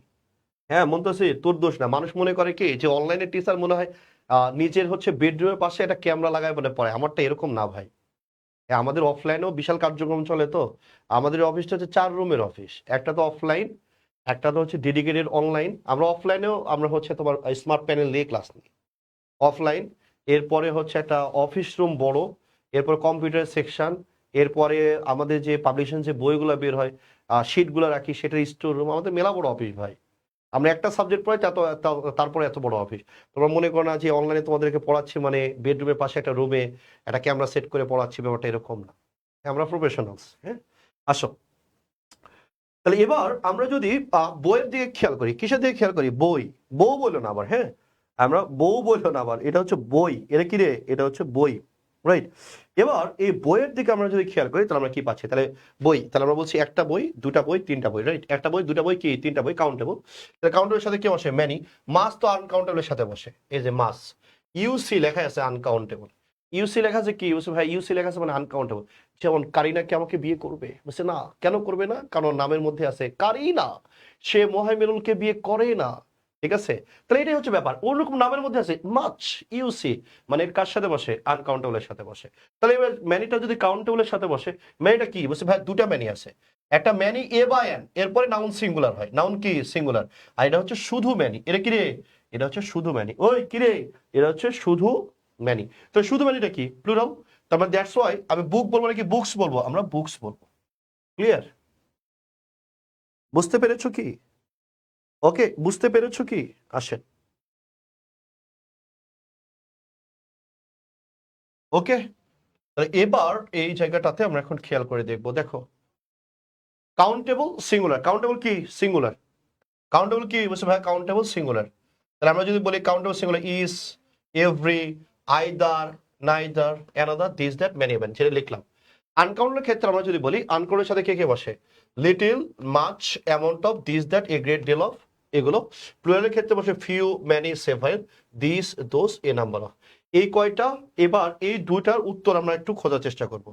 হ্যাঁ মুনতাসির, তোর দোষ না। মানুষ মনে করে কি যে অনলাইনে টিচার মনে হয় নিজের হচ্ছে বেডরুমের পাশে একটা ক্যামেরা লাগায় বলে পড়ে। আমারটা এরকম না ভাই। আমাদের অফলাইনেও বিশাল কার্যক্রম চলে। তো আমাদের অফিসটা হচ্ছে 4 রুমের অফিস, একটা তো অফলাইন, একটা তো হচ্ছে ডেডিকেটেড অনলাইন। আমরা অফলাইনেও আমরা হচ্ছে তোমার স্মার্ট প্যানেল দিয়ে ক্লাস নিই অফলাইন। এরপরে হচ্ছে একটা অফিস রুম বড়, এরপর কম্পিউটার সেকশন, এরপরে আমাদের যে পাবলিশন যে বইগুলো বের হয় শিটগুলো রাখি, সেটার স্টোর রুম। আমাদের মেলা বড় অফিস ভাই। আমরা একটা সাবজেক্ট পড়াই তারপরে এত বড় অফিস। তোমরা মনে করো না যে অনলাইনে তোমাদেরকে পড়াচ্ছি মানে বেডরুমের পাশে একটা রুমে একটা ক্যামেরা সেট করে পড়াচ্ছি, ব্যাপারটা এরকম না। আমরা প্রফেশনালস। হ্যাঁ, আসো। তাহলে এবার আমরা যদি বইয়ের দিকে খেয়াল করি, কিসের দিকে খেয়াল করি? বই। বউ বললো না আবার, হ্যাঁ আমরা বউ বললো না আবার, এটা হচ্ছে বই। এটা কি রে? এটা হচ্ছে বই, রাইট? এবার এই বইয়ের দিকে আমরা যদি খেয়াল করি, তাহলে আমরা কি পাচ্ছি? তাহলে বই, তাহলে আমরা বলছি একটা বই, দুটা বই, তিনটা বই, রাইট? একটা বই, দুটা বই, কি তিনটা বই, কাউন্টেবল। তাহলে কাউন্টেবলের সাথে কি বসে? ম্যানি। মাস তো আনকাউন্টেবলের সাথে বসে, এই যে মাস। ইউসি লেখা আছে আনকাউন্টেবল। ইউসি লেখা আছে কি? ইউসি ভাই, ইউসি লেখা আছে মানে আনকাউন্টেবল। যেমন কারিনা কি আমাকে বিয়ে করবে? বলছে না। কেন করবে না? কারণ নামের মধ্যে আছে কারিনা, সে মোহাইমেনুলকে বিয়ে করে না। ঠিক আছে, তাহলে এটাই হচ্ছে ব্যাপার। ওরকম নামের মধ্যে আছে মাচ, ইউসি, মানে এর কার সাথে বসে? আনকাউন্টেবলের সাথে বসে। তাহলে এবার ম্যানিটা যদি কাউন্টেবলের সাথে বসে, ম্যানিটা কি? বলছে ভাই দুটা ম্যানি আছে। একটা ম্যানি এ বাই এন, এরপরে নাউন সিঙ্গুলার হয়, নাউন কি? সিঙ্গুলার। আর এটা হচ্ছে শুধু ম্যানি। এটা কি রে? এটা হচ্ছে শুধু ম্যানি। ওই কিরে, এটা হচ্ছে শুধু ম্যানি। তো শুধু ম্যানিটা কি? প্লুরাল। তার মানে দ্যাটস ওয়াই আমি বুক বলবো নাকি বুকস বলবো? আমরা বুকস বলবো। ক্লিয়ার? বুঝতে পেরেছো কি? ওকে, বুঝতে পেরেছো কি? আসেন। ওকে, এবার এই জায়গাটাতে আমরা এখন খেয়াল করে দেখবো। দেখো, কাউন্টেবল সিঙ্গুলার। কাউন্টেবল কি? সিঙ্গুলার। কাউন্টেবল কি বলছে ভাই? Countable singular. তাহলে আমরা যদি বলি countable singular is, every, either, neither, another, this, that, many, even, যেটা লিখলাম। আনকাউন্টের ক্ষেত্রে আমরা যদি বলি আনকাউন্টের সাথে কে কে বসে? Little, much, amount of, this, that, a great deal of, এগুলো। প্লুরালের ক্ষেত্রে বসে few, many, several, this, those, a number of. এই কয়টা। এবার এই দুইটার উত্তর আমরা একটু খোঁজার চেষ্টা করব।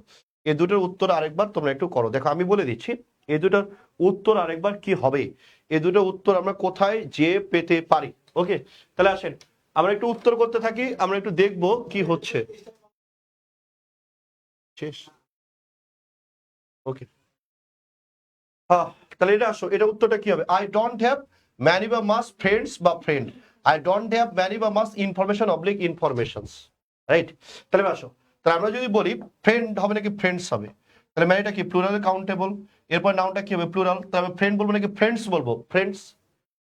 এই দুটোর উত্তর আরেকবার তোমরা একটু করো। দেখো আমি বলে দিচ্ছি এই দুটোর উত্তর আরেকবার কি হবে। এই দুটোর উত্তর আমরা কোথায় যে পেতে পারি। ওকে, তাহলে আসেন আমরা একটু উত্তর করতে থাকি, আমরা একটু দেখব কি হচ্ছে। শেষ। ওকে, হ্যাঁ, তাহলে এটা আসো, এটা উত্তরটা কি হবে? আই ডোন্ট হ্যাভ ম্যানি বা মাস ফ্রেন্ডস বা friend. I don't have many বা much information oblique informations. Right? তাহলে আসো, তাহলে আমরা যদি বলি ফ্রেন্ড হবে নাকি ফ্রেন্ডস হবে? তাহলে ম্যানিটা কি? Plural countable. এরপর নাউনটা কি হবে? প্লুরাল। তাহলে ফ্রেন্ড বলবো নাকি ফ্রেন্ডস বলবো? ফ্রেন্ডস।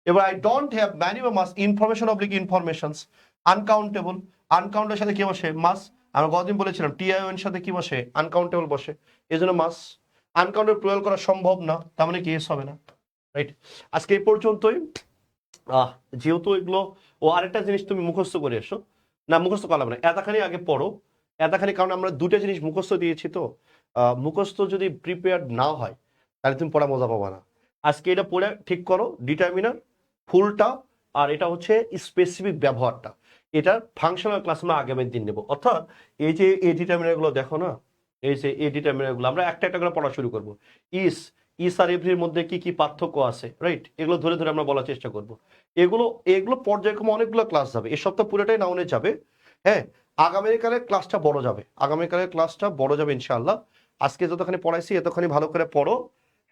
এবার আই ডোন্ট হ্যাভ ম্যানি বা much information oblique informations. Uncountable. আনকাউন্টের সাথে কি বসে? মাস। আমরা গতদিন বলেছিলাম টিআইএন সাথে কি বসে? আনকাউন্টেবল বসে, এই জন্য মাস। আনকাউন্টেবল প্লুরাল করা সম্ভব না, তার মানে কি এস হবে না। রাইট? আজকে এই পর্যন্তই। যেহেতু এগুলো, ও আরেকটা জিনিস তুমি মুখস্থ করে এসো। না, মুখস্থ করলাম না, এতখানি আগে পড়ো। এতখানি, কারণ আমরা দুটো জিনিস মুখস্থ দিয়েছি তো। মুখস্থ যদি প্রিপেয়ার্ড না হয় তাহলে তুমি পড়া মজা পাবা না। আজকে এটা পড়ে ঠিক করো, ডিটারমিনার ফুলটা, আর এটা হচ্ছে স্পেসিফিক ব্যবহারটা। এটার ফাংশনাল ক্লাস আমরা আগামী দিন নেব। অর্থাৎ এই যে এই ডিটারমিনার গুলো দেখো না, এই যে এই ডিটারমিনার গুলো আমরা একটা একটা করে পড়া শুরু করবো। ইস, ইস আর এভরির মধ্যে কি কি পার্থক্য আছে, রাইট? এগুলো ধরে ধরে আমরা বলার চেষ্টা করব। এগুলো এগুলো পর্যায়ক্রমে অনেকগুলো ক্লাস যাবে, এই সপ্তাহ পুরোটাই নাউনে যাবে। হ্যাঁ, আগামীকালের ক্লাসটা বড় যাবে, আগামীকালের ক্লাসটা বড় যাবে ইনশাআল্লাহ। আজকে যতখানি পড়াইছি এতখানি ভালো করে পড়ো।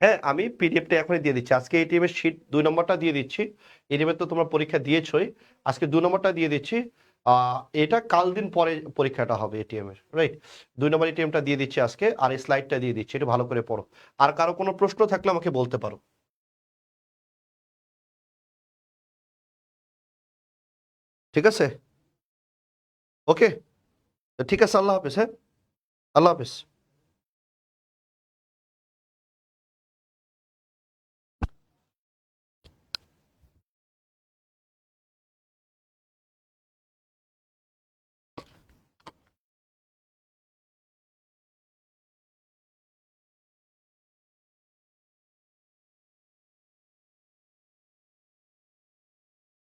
হ্যাঁ, আমি পিডিএফটা এখনই দিয়ে দিচ্ছি। আজকে এটিএম এর শীট 2 নম্বরটা দিয়ে দিচ্ছি। এটিএম তো তোমরা পরীক্ষা দিয়েছোই, আজকে 2 নম্বরটা দিয়ে দিচ্ছি। এটা কাল দিন পরে পরীক্ষাটা হবে এটিএম এর, রাইট? 2 নম্বর এটিএমটা দিয়ে দিচ্ছি আজকে, আর এই স্লাইডটা দিয়ে দিচ্ছি, এটা ভালো করে পড়ো। আর কারো কোনো প্রশ্ন থাকলে আমাকে বলতে পারো। ঠিক আছে? ওকে, ঠিক আছে, আল্লাহ হাফেজ। হ্যাঁ, আল্লাহ হাফেজ।